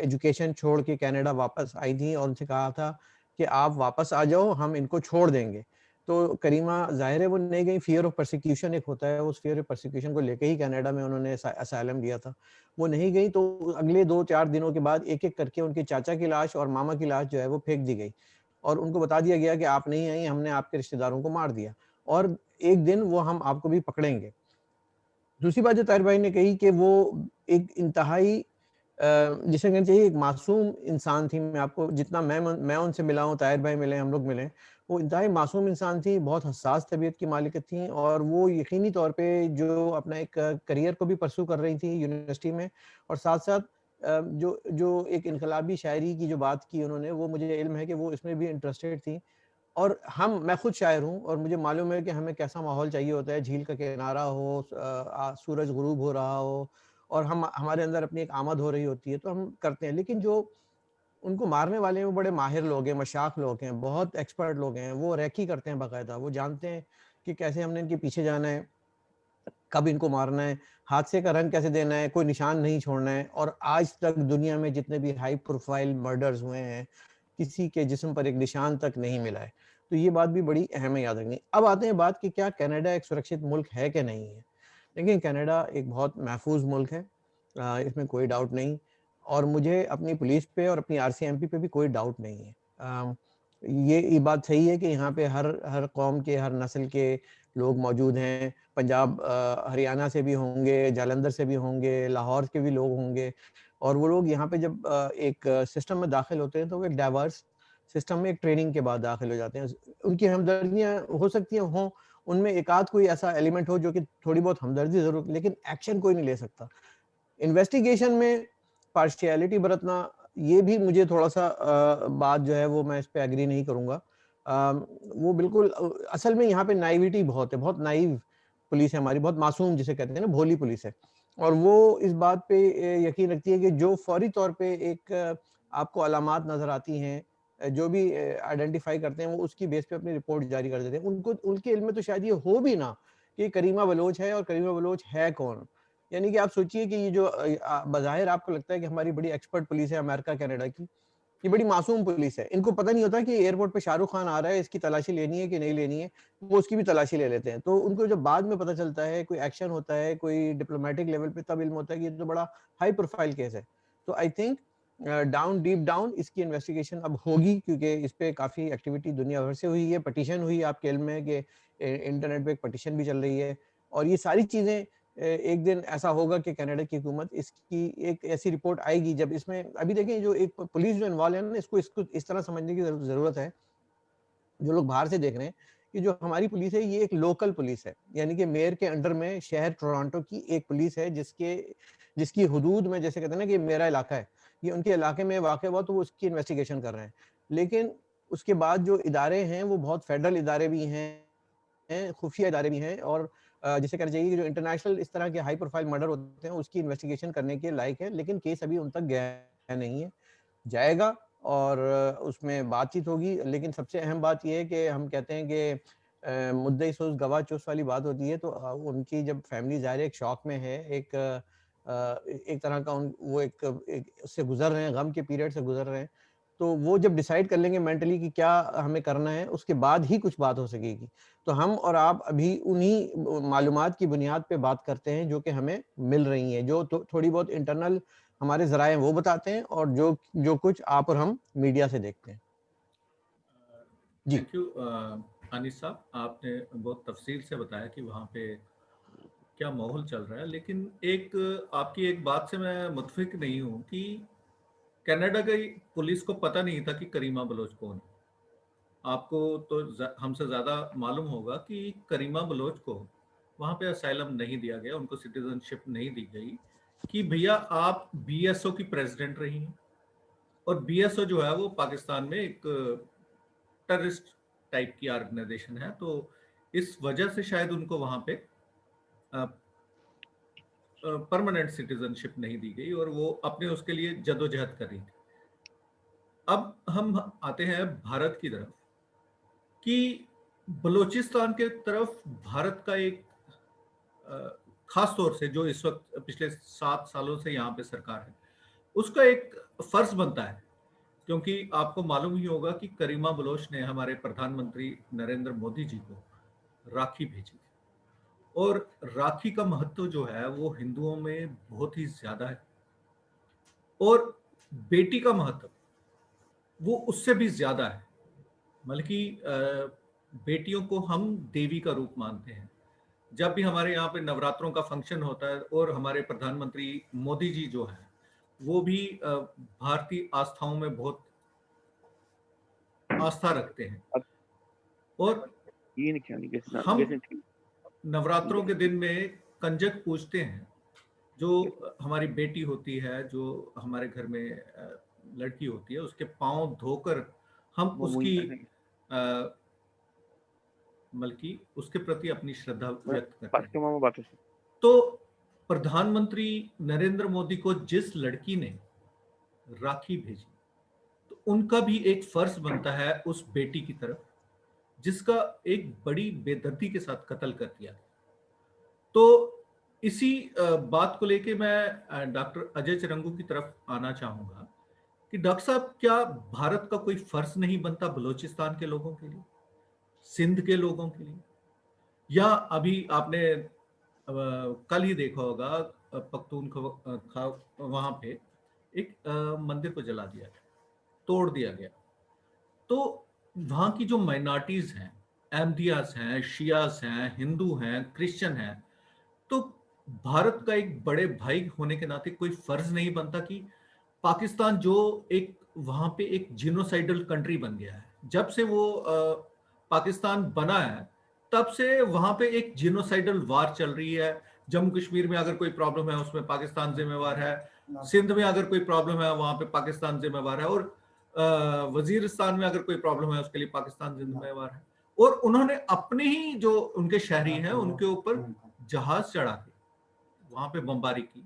एजुकेशन छोड़ के कनाडा वापस आई थी, और उनसे कहा था कि आप वापस आ जाओ, हम इनको छोड़ देंगे। तो करीमा ज़ाहिर है वो नहीं गई, फ़ियर ऑफ परसिक्यूशन एक होता है, उस फ़ियर ऑफ परसिक्यूशन को लेके ही कनाडा में उन्होंने असाइलम लिया था। वो नहीं गई, तो अगले 2-4 दिनों के बाद एक-एक करके उनके चाचा की लाश और मामा की लाश जो है वो फेंक दी गई, और उनको बता दिया गया कि आप नहीं आई, हमने आपके रिश्तेदारों को मार दिया, और एक दिन वो हम आपको भी पकड़ेंगे। दूसरी बात जो ताहिर भाई ने कही कि वो एक इंतहाई जिसे कहना चाहिए एक मासूम इंसान थी। मैं आपको जितना मैं उनसे मिला हूँ, ताहिर भाई मिले, हम लोग मिले, वो इंतहाई मासूम इंसान थी, बहुत हसास तबीयत की मालिक थी, और वो यकीनी तौर पे जो अपना एक करियर को भी परस्यू कर रही थी यूनिवर्सिटी में, और साथ-साथ जो जो एक इनकलाबी शायरी की जो बात की उन्होंने, वो मुझे इल्म है कि वो इसमें भी इंटरेस्टेड थी। और मैं खुद शायर हूँ, और मुझे मालूम है कि हमें कैसा माहौल चाहिए होता है, झील का किनारा हो, सूरज गुरूब हो रहा हो, और हमारे अंदर अपनी एक आमद हो रही होती है, तो हम करते हैं। लेकिन जो उनको मारने वाले हैं वो बड़े माहिर लोग हैं, मशाक लोग हैं, बहुत एक्सपर्ट लोग हैं, वो रेकी करते हैं बाकायदा, वो जानते हैं कि कैसे हमने इनके पीछे जाना है, कब इनको मारना है, हादसे का रंग कैसे देना है, कोई निशान नहीं छोड़ना है। और आज तक दुनिया में जितने भी हाई प्रोफाइल मर्डर्स हुए हैं, किसी के जिस्म पर एक निशान तक नहीं मिला है। तो ये बात भी बड़ी अहम है याद रखनी। अब आते हैं बात कि क्या कनाडा एक सुरक्षित मुल्क है कि नहीं है? देखिए, कनाडा एक बहुत महफूज़ मुल्क है, इसमें कोई डाउट नहीं, और मुझे अपनी पुलिस पे और अपनी आरसीएमपी पे भी कोई डाउट नहीं है। ये बात सही है कि यहाँ पे हर हर कौम के, हर नस्ल के लोग मौजूद हैं। पंजाब हरियाणा से भी होंगे, जालंधर से भी होंगे, लाहौर के भी लोग होंगे, और वो लोग यहाँ पे जब एक सिस्टम में दाखिल होते हैं तो वो एक डाइवर्स सिस्टम में एक ट्रेनिंग के बाद दाखिल हो जाते हैं। उनकी हमदर्दियाँ हो सकती हैं हों, उनमें एक आध कोई ऐसा एलिमेंट हो जो कि थोड़ी बहुत हमदर्दी ज़रूर, लेकिन एक्शन कोई नहीं ले सकता। इन्वेस्टिगेशन में पार्शियलिटी बरतना, ये भी मुझे थोड़ा-सा बात जो है वो मैं इस पे एग्री नहीं करूँगा। वो बिल्कुल असल में यहाँ पे नाइविटी बहुत है, बहुत नाइव पुलिस है हमारी, बहुत मासूम जिसे कहते हैं ना, भोली पुलिस है। और वो इस बात पे यकीन रखती है कि जो फौरी तौर पे एक आपको अलामात नज़र आती हैं जो भी आइडेंटिफाई करते हैं वो उसकी बेस पे अपनी रिपोर्ट जारी कर देते हैं। उनको उनके इल्म में तो शायद ये हो भी ना कि करीमा बलोच है, और करीमा बलोच है कौन। यानी कि आप सोचिए कि ये जो बज़ाहिर आपको लगता है कि हमारी बड़ी एक्सपर्ट पुलिस है अमेरिका कनाडा की, ये बड़ी मासूम पुलिस है। इनको पता नहीं होता कि एयरपोर्ट पे शाहरुख खान आ रहा है, इसकी तलाशी लेनी है कि नहीं लेनी है, वो उसकी भी तलाशी ले लेते हैं। तो उनको जब बाद में पता चलता है, कोई एक्शन होता है, कोई डिप्लोमेटिक लेवल पे, तब इल्म होता है कि ये तो बड़ा हाई प्रोफाइल केस है। तो I think down deep down इसकी इन्वेस्टिगेशन अब होगी, क्योंकि इस पे काफ़ी एक्टिविटी दुनिया भर से हुई है, पटिशन हुई, आपके इल्म में कि इंटरनेट पे एक पटिशन भी चल रही है। और ये सारी चीज़ें एक दिन ऐसा होगा कि कनाडा की हुकूमत इसकी एक ऐसी रिपोर्ट आएगी, जब इसमें अभी देखें जो एक पुलिस जो इन्वॉल्व है ना, इसको इसको इस तरह समझने की ज़रूरत है, जो लोग बाहर से देख रहे हैं, कि जो हमारी पुलिस है ये एक लोकल पुलिस है। यानी कि मेयर के अंडर में शहर टोरंटो की एक पुलिस है, जिसकी हुदूद में, जैसे कहते हैं ना कि मेरा इलाका है, ये उनके इलाके में वाक़ हुआ तो वो उसकी इन्वेस्टिगेशन कर रहे हैं। लेकिन उसके बाद जो इदारे हैं वो बहुत फेडरल इदारे भी हैं, खुफिया इदारे भी हैं, और जिसे कहना चाहिए कि जो इंटरनेशनल इस तरह के हाई प्रोफाइल मर्डर होते हैं उसकी इन्वेस्टिगेशन करने के लायक है, लेकिन केस अभी उन तक गया नहीं है। जाएगा और उसमें बातचीत होगी। लेकिन सबसे अहम बात ये है कि हम कहते हैं कि मुद्दई सोच गवाह चुस्त वाली बात होती है। तो उनकी जब फैमिली ज़ाहिर है एक शॉक में है, एक तरह का वो एक उससे गुजर रहे हैं, गम के पीरियड से गुजर रहे हैं। तो वो जब डिसाइड कर लेंगे मेंटली कि क्या हमें करना है, उसके बाद ही कुछ बात हो सकेगी। तो हम और आप अभी उन्हीं मालूमात की बुनियाद पे बात करते हैं जो कि हमें मिल रही हैं, जो थोड़ी बहुत इंटरनल हमारे ज़राए वो बताते हैं, और जो कुछ आप और हम मीडिया से देखते हैं। जी। थैंक यू अनीस साहब, आपने बहुत तफसील से बताया कि वहाँ पे क्या माहौल चल रहा है। लेकिन एक आपकी एक बात से मैं मुतफिक नहीं हूँ कि कनाडा की पुलिस को पता नहीं था कि करीमा बलोच कौन है। आपको तो हमसे ज़्यादा मालूम होगा कि करीमा बलोच को वहाँ पे असाइलम नहीं दिया गया, उनको सिटीजनशिप नहीं दी गई कि भैया आप बीएसओ की प्रेसिडेंट रही हैं, और बीएसओ जो है वो पाकिस्तान में एक टेररिस्ट टाइप की ऑर्गेनाइजेशन है। तो इस वजह से शायद उनको वहाँ पे परमानेंट सिटीजनशिप नहीं दी गई, और वो अपने उसके लिए जदोजहद कर रही थी। अब हम आते हैं भारत की तरफ कि बलूचिस्तान के तरफ भारत का एक खास तौर से जो इस वक्त पिछले 7 सालों से यहाँ पे सरकार है, उसका एक फर्ज बनता है। क्योंकि आपको मालूम ही होगा कि करीमा बलोच ने हमारे प्रधानमंत्री नरेंद्र मोदी जी को राखी भेजी, और राखी का महत्व जो है वो हिंदुओं में बहुत ही ज्यादा है, और बेटी का महत्व वो उससे भी ज्यादा है। बल्कि बेटियों को हम देवी का रूप मानते हैं। जब भी हमारे यहाँ पे नवरात्रों का फंक्शन होता है, और हमारे प्रधानमंत्री मोदी जी जो है वो भी भारतीय आस्थाओं में बहुत आस्था रखते हैं, और हम नवरात्रों के दिन में कंजक पूजते हैं, जो हमारी बेटी होती है, जो हमारे घर में लड़की होती है, उसके पांव धोकर हम उसकी बल्कि उसके प्रति अपनी श्रद्धा व्यक्त करते हैं। तो प्रधानमंत्री नरेंद्र मोदी को जिस लड़की ने राखी भेजी, तो उनका भी एक फर्ज बनता है उस बेटी की तरफ जिसका एक बड़ी बेदर्दी के साथ कत्ल कर दिया। तो इसी बात को लेके मैं डॉक्टर अजय चरंगू की तरफ आना चाहूंगा कि डॉक्टर साहब, क्या भारत का कोई फर्ज नहीं बनता बलूचिस्तान के लोगों के लिए, सिंध के लोगों के लिए? या अभी आपने कल ही देखा होगा पख्तूनख्वा वहां पे एक मंदिर को जला दिया गया, तोड़ दिया गया। तो वहां की जो माइनॉरिटीज हैं, अहमदियास हैं, शियास हैं, हिंदू हैं, क्रिश्चियन हैं, तो भारत का एक बड़े भाई होने के नाते कोई फर्ज नहीं बनता कि पाकिस्तान जो एक वहां पे एक जिनोसाइडल कंट्री बन गया है, जब से वो पाकिस्तान बना है तब से वहां पे एक जिनोसाइडल वार चल रही है। जम्मू कश्मीर में अगर कोई प्रॉब्लम है उसमें पाकिस्तान जिम्मेवार है, सिंध में अगर कोई प्रॉब्लम है वहां पे पाकिस्तान जिम्मेवार है, और वजीरिस्तान में अगर कोई प्रॉब्लम है उसके लिए पाकिस्तान जिम्मेवार है। और उन्होंने अपने ही जो उनके शहरी हैं उनके ऊपर जहाज चढ़ा के वहां पे बमबारी की,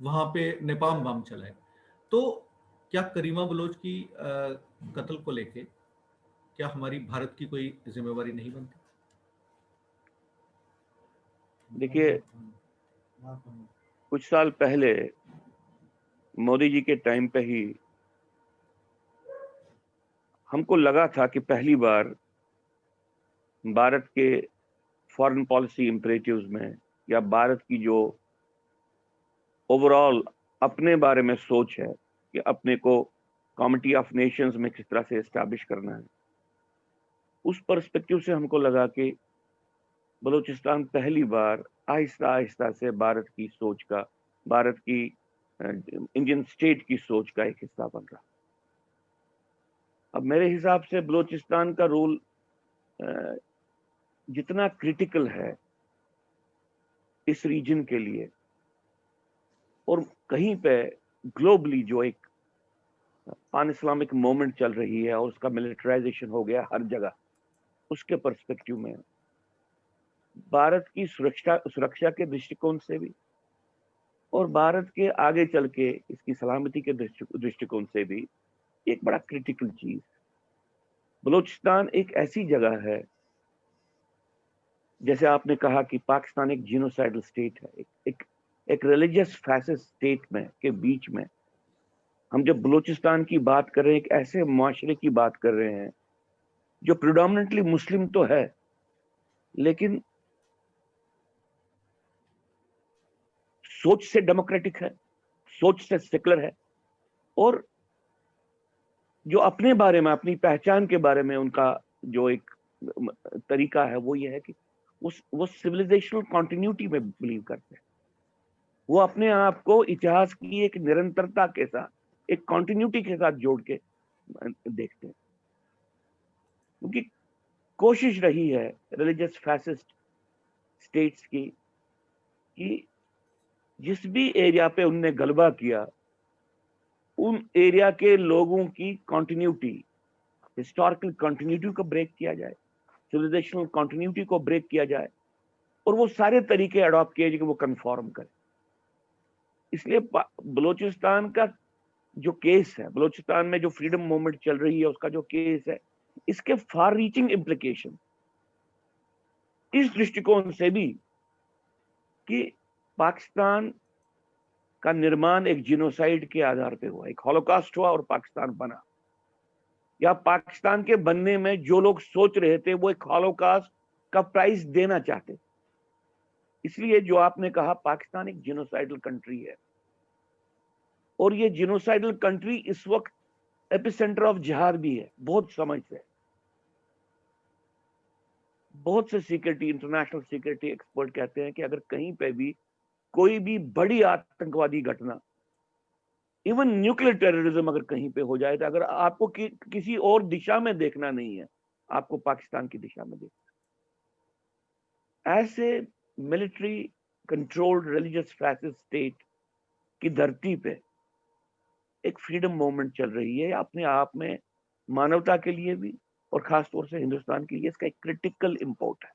वहां पे नेपाम बम चलाए। तो क्या करीमा बलोच की कत्ल को लेके क्या हमारी भारत की कोई जिम्मेवारी नहीं बनती? देखिए, कुछ साल पहले मोदी जी के टाइम पे ही हमको लगा था कि पहली बार भारत के फॉरेन पॉलिसी इम्परेटिव्स में या भारत की जो ओवरऑल अपने बारे में सोच है कि अपने को कमिटी ऑफ नेशंस में किस तरह से एस्टैब्लिश करना है, उस पर्सपेक्टिव से हमको लगा कि बलूचिस्तान पहली बार आहिस्ता आहिस्ता से भारत की सोच का, भारत की इंडियन स्टेट की सोच का एक हिस्सा बन रहा। अब मेरे हिसाब से बलूचिस्तान का रोल जितना क्रिटिकल है इस रीजन के लिए, और कहीं पे ग्लोबली जो एक पान इस्लामिक मूवमेंट चल रही है और उसका मिलिटराइजेशन हो गया हर जगह, उसके पर्सपेक्टिव में भारत की सुरक्षा के दृष्टिकोण से भी और भारत के आगे चल के इसकी सलामती के दृष्टिकोण से भी एक बड़ा क्रिटिकल चीज। बलूचिस्तान एक ऐसी जगह है, जैसे आपने कहा कि पाकिस्तान एक जीनोसाइडल स्टेट है, एक रिलीजियस फैसिस्ट स्टेट में के बीच में हम जब बलूचिस्तान की बात कर रहे हैं, एक ऐसे मुआशरे की बात कर रहे हैं जो प्रिडोमिनेंटली मुस्लिम तो है लेकिन सोच से डेमोक्रेटिक है, सोच से सेकुलर है, और जो अपने बारे में, अपनी पहचान के बारे में उनका जो एक तरीका है वो ये है कि वो सिविलाइजेशनल कॉन्टिन्यूटी में बिलीव करते हैं। वो अपने आप को इतिहास की एक निरंतरता के साथ, एक कॉन्टिन्यूटी के साथ जोड़ के देखते हैं, क्योंकि कोशिश रही है रिलीजियस फैसिस्ट स्टेट्स की कि जिस भी एरिया पे उनने गलबा किया उन एरिया के लोगों की कॉन्टिन्यूटी, हिस्टोरिकल कॉन्टिन्यूटी को ब्रेक किया जाए, सिविलाइजेशनल कॉन्टिन्यूटी को ब्रेक किया जाए, और वो सारे तरीके अडॉप्ट किए जाए कि वो कन्फॉर्म करे। इसलिए बलूचिस्तान का जो केस है, बलूचिस्तान में जो फ्रीडम मूवमेंट चल रही है उसका जो केस है, इसके फार रीचिंग इम्प्लीकेशन इस दृष्टिकोण से भी कि पाकिस्तान का निर्माण एक जिनोसाइड के आधार पे हुआ, एक हॉलोकॉस्ट हुआ और पाकिस्तान बना, या पाकिस्तान के बनने में जो लोग सोच रहे थे वो एक हॉलोकॉस्ट का प्राइस देना चाहते। इसलिए जो आपने कहा, पाकिस्तान एक जिनोसाइडल कंट्री है, और ये जिनोसाइडल कंट्री इस वक्त एपिसेंटर ऑफ जिहाद भी है, बहुत समझ से। बहुत से सिक्योरिटी, इंटरनेशनल सिक्योरिटी एक्सपर्ट कहते हैं कि अगर कहीं पे भी कोई भी बड़ी आतंकवादी घटना, इवन न्यूक्लियर टेररिज्म अगर कहीं पे हो जाए, तो अगर आपको किसी और दिशा में देखना नहीं है, आपको पाकिस्तान की दिशा में देखना। ऐसे military controlled religious fascist state की धरती पे एक फ्रीडम मूवमेंट चल रही है, अपने आप में मानवता के लिए भी और खासतौर से हिंदुस्तान के लिए इसका एक क्रिटिकल इंपोर्ट है।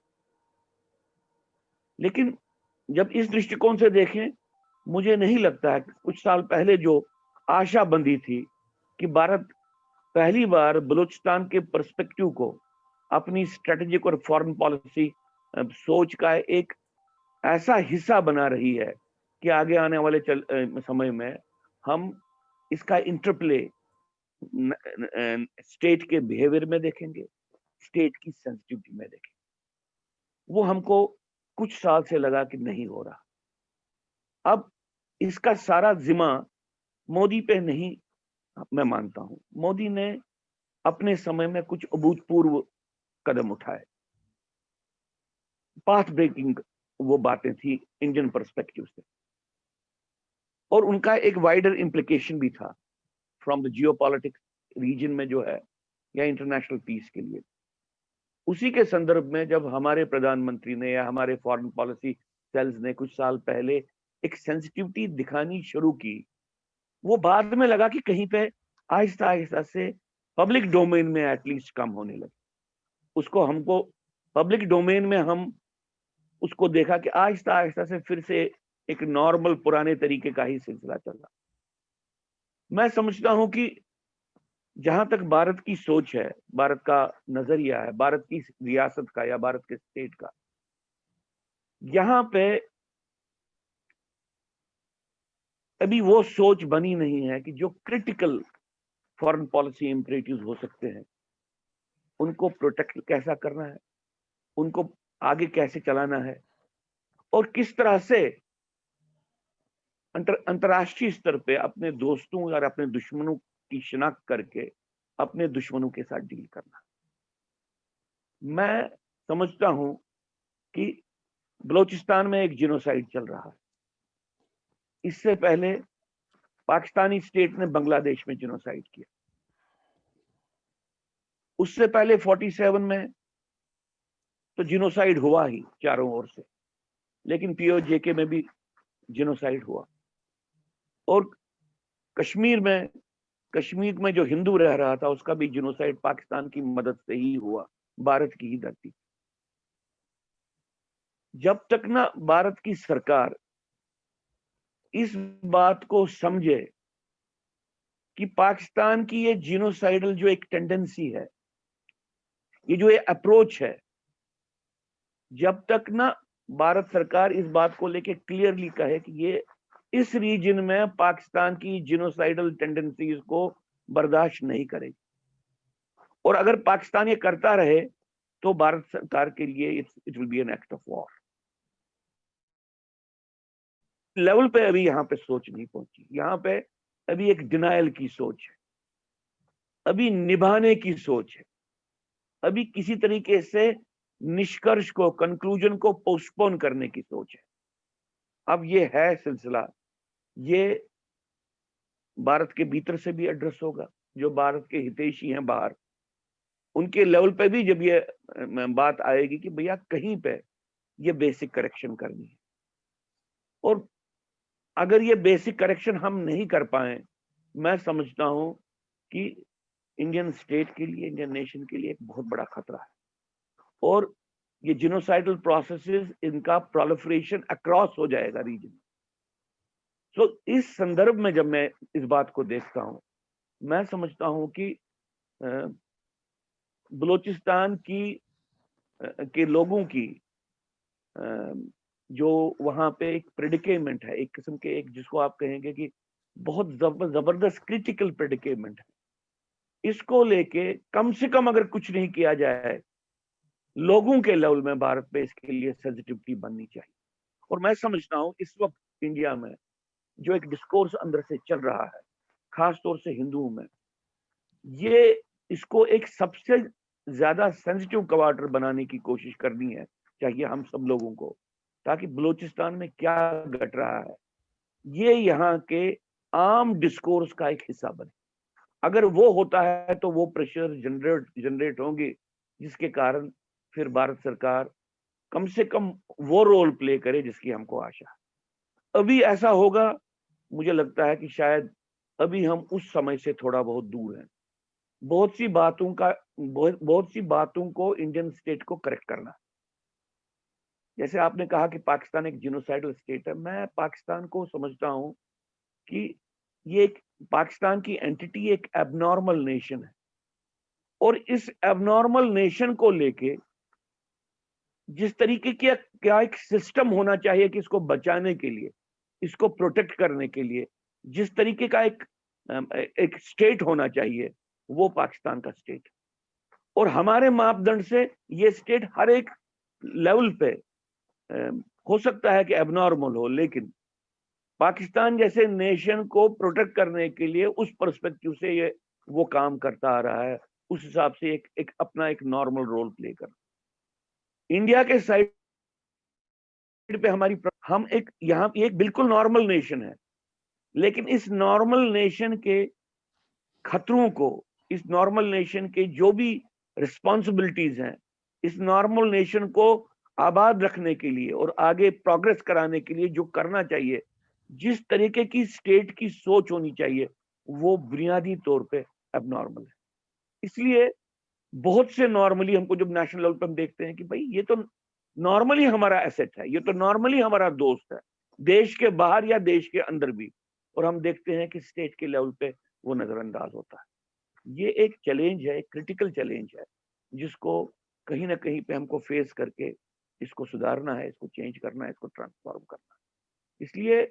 लेकिन जब इस दृष्टिकोण से देखें, मुझे नहीं लगता है, कुछ साल पहले जो आशा बंधी थी कि भारत पहली बार बलूचिस्तान के पर्सपेक्टिव को अपनी स्ट्रेटेजिक और फॉरेन पॉलिसी सोच का एक ऐसा हिस्सा बना रही है कि आगे आने वाले समय में हम इसका इंटरप्ले स्टेट के बिहेवियर में देखेंगे, स्टेट की सेंसिटिविटी में देखेंगे। वो हमको कुछ साल से लगा कि नहीं हो रहा। अब इसका सारा जिम्मा मोदी पे नहीं, मैं मानता हूं मोदी ने अपने समय में कुछ अभूतपूर्व कदम उठाए, पाथ ब्रेकिंग वो बातें थी इंडियन पर्सपेक्टिव से, और उनका एक वाइडर इंप्लीकेशन भी था फ्रॉम द जियोपॉलिटिक्स रीजन में जो है, या इंटरनेशनल पीस के लिए। उसी के संदर्भ में जब हमारे प्रधानमंत्री ने या हमारे फॉरेन पॉलिसी सेल्स ने कुछ साल पहले एक सेंसिटिविटी दिखानी शुरू की, वो बाद में लगा कि कहीं पे आहिस्ता आहिस्ता से पब्लिक डोमेन में एटलीस्ट कम होने लगे। उसको हमको पब्लिक डोमेन में हम उसको देखा कि आहिस्ता आहिस्ता से फिर से एक नॉर्मल पुराने तरीके का ही सिलसिला चल रहा। मैं समझता हूं कि जहां तक भारत की सोच है, भारत का नजरिया है, भारत की रियासत का या भारत के स्टेट का, यहां पे अभी वो सोच बनी नहीं है कि जो क्रिटिकल फॉरेन पॉलिसी इम्परेटिव्स हो सकते हैं उनको प्रोटेक्ट कैसा करना है, उनको आगे कैसे चलाना है, और किस तरह से अंतर्राष्ट्रीय स्तर पे अपने दोस्तों और अपने दुश्मनों की शिनाख्त करके अपने दुश्मनों के साथ डील करना। मैं समझता हूं कि बलूचिस्तान में एक जिनोसाइड चल रहा है। इससे पहले पाकिस्तानी स्टेट ने बांग्लादेश में जिनोसाइड किया। उससे पहले 47 में तो जिनोसाइड हुआ ही चारों ओर से, लेकिन पीओजेके में भी जिनोसाइड हुआ। और कश्मीर में जो हिंदू रह रहा था उसका भी जिनोसाइड पाकिस्तान की मदद से ही हुआ, भारत की ही धरती। जब तक ना भारत की सरकार इस बात को समझे कि पाकिस्तान की ये जिनोसाइडल जो एक टेंडेंसी है, ये जो ये अप्रोच है, जब तक ना भारत सरकार इस बात को लेके क्लियरली कहे कि ये इस रीजन में पाकिस्तान की जिनोसाइडल टेंडेंसीज को बर्दाश्त नहीं करेगी, और अगर पाकिस्तान ये करता रहे तो भारत सरकार के लिए it will be an act of war. Level पे अभी यहाँ पे सोच नहीं पहुंची। यहाँ पे अभी एक डिनायल की सोच है, अभी निभाने की सोच है, अभी किसी तरीके से निष्कर्ष को, कंक्लूजन को पोस्टपोन करने की सोच है। अब ये है सिलसिला, ये भारत के भीतर से भी एड्रेस होगा। जो भारत के हितैषी हैं बाहर, उनके लेवल पे भी जब ये बात आएगी कि भैया कहीं पे ये बेसिक करेक्शन करनी है, और अगर ये बेसिक करेक्शन हम नहीं कर पाए, मैं समझता हूं कि इंडियन स्टेट के लिए, इंडियन नेशन के लिए एक बहुत बड़ा खतरा है। और ये जिनोसाइडल प्रोसेसेस, इनका प्रोलिफरेशन अक्रॉस हो जाएगा रीजन। तो इस संदर्भ में जब मैं इस बात को देखता हूं, मैं समझता हूं कि बलूचिस्तान के लोगों की जो वहां पे एक प्रेडिकेमेंट है, एक किस्म के, एक जिसको आप कहेंगे कि बहुत जबरदस्त क्रिटिकल प्रेडिकेमेंट है, इसको लेके कम से कम अगर कुछ नहीं किया जाए, लोगों के लेवल में भारत पे इसके लिए सेंसिटिविटी बननी चाहिए। और मैं समझता हूं इस वक्त इंडिया में जो एक डिस्कोर्स अंदर से चल रहा है, खास तौर से हिंदुओं में, ये इसको एक सबसे ज्यादा सेंसिटिव क्वार्टर बनाने की कोशिश करनी है चाहिए हम सब लोगों को, ताकि बलूचिस्तान में क्या घट रहा है ये यहाँ के आम डिस्कोर्स का एक हिस्सा बने। अगर वो होता है तो वो प्रेशर जनरेट होंगे, जिसके कारण फिर भारत सरकार कम से कम वो रोल प्ले करे जिसकी हमको आशा है। अभी ऐसा होगा, मुझे लगता है कि शायद अभी हम उस समय से थोड़ा बहुत दूर हैं। बहुत सी बातों को इंडियन स्टेट को करेक्ट करना। जैसे आपने कहा कि पाकिस्तान एक जिनोसाइडल स्टेट है, मैं पाकिस्तान को समझता हूं कि ये एक, पाकिस्तान की एंटिटी एक एबनॉर्मल नेशन है, और इस एबनॉर्मल नेशन को लेके जिस तरीके की क्या एक सिस्टम होना चाहिए कि इसको बचाने के लिए, इसको प्रोटेक्ट करने के लिए जिस तरीके का एक स्टेट होना चाहिए, वो पाकिस्तान का स्टेट। और हमारे मापदंड से ये स्टेट हर एक लेवल पे हो सकता है कि एबनॉर्मल हो, लेकिन पाकिस्तान जैसे नेशन को प्रोटेक्ट करने के लिए उस पर्सपेक्टिव से ये वो काम करता आ रहा है, उस हिसाब से एक अपना एक नॉर्मल रोल प्ले कर। इंडिया के साइड पे हम यहाँ एक बिल्कुल नॉर्मल नेशन है, लेकिन इस नॉर्मल नेशन के खतरों को, इस नॉर्मल नेशन के जो भी रिस्पॉन्सिबिलिटीज हैं, इस नॉर्मल नेशन को आबाद रखने के लिए और आगे प्रोग्रेस कराने के लिए जो करना चाहिए, जिस तरीके की स्टेट की सोच होनी चाहिए, वो बुनियादी तौर पे एबनॉर्मल है। इसलिए बहुत से नॉर्मली हमको जब नेशनल लेवल पे हम देखते हैं कि भाई ये तो नॉर्मली हमारा एसेट है, ये तो नॉर्मली हमारा दोस्त है, देश के बाहर या देश के अंदर भी, और हम देखते हैं कि स्टेट के लेवल पे वो नजरअंदाज होता है। ये एक चैलेंज है, एक क्रिटिकल चैलेंज है, जिसको कहीं ना कहीं पे हमको फेस करके इसको सुधारना है, इसको चेंज करना है, इसको ट्रांसफॉर्म करना है। इसलिए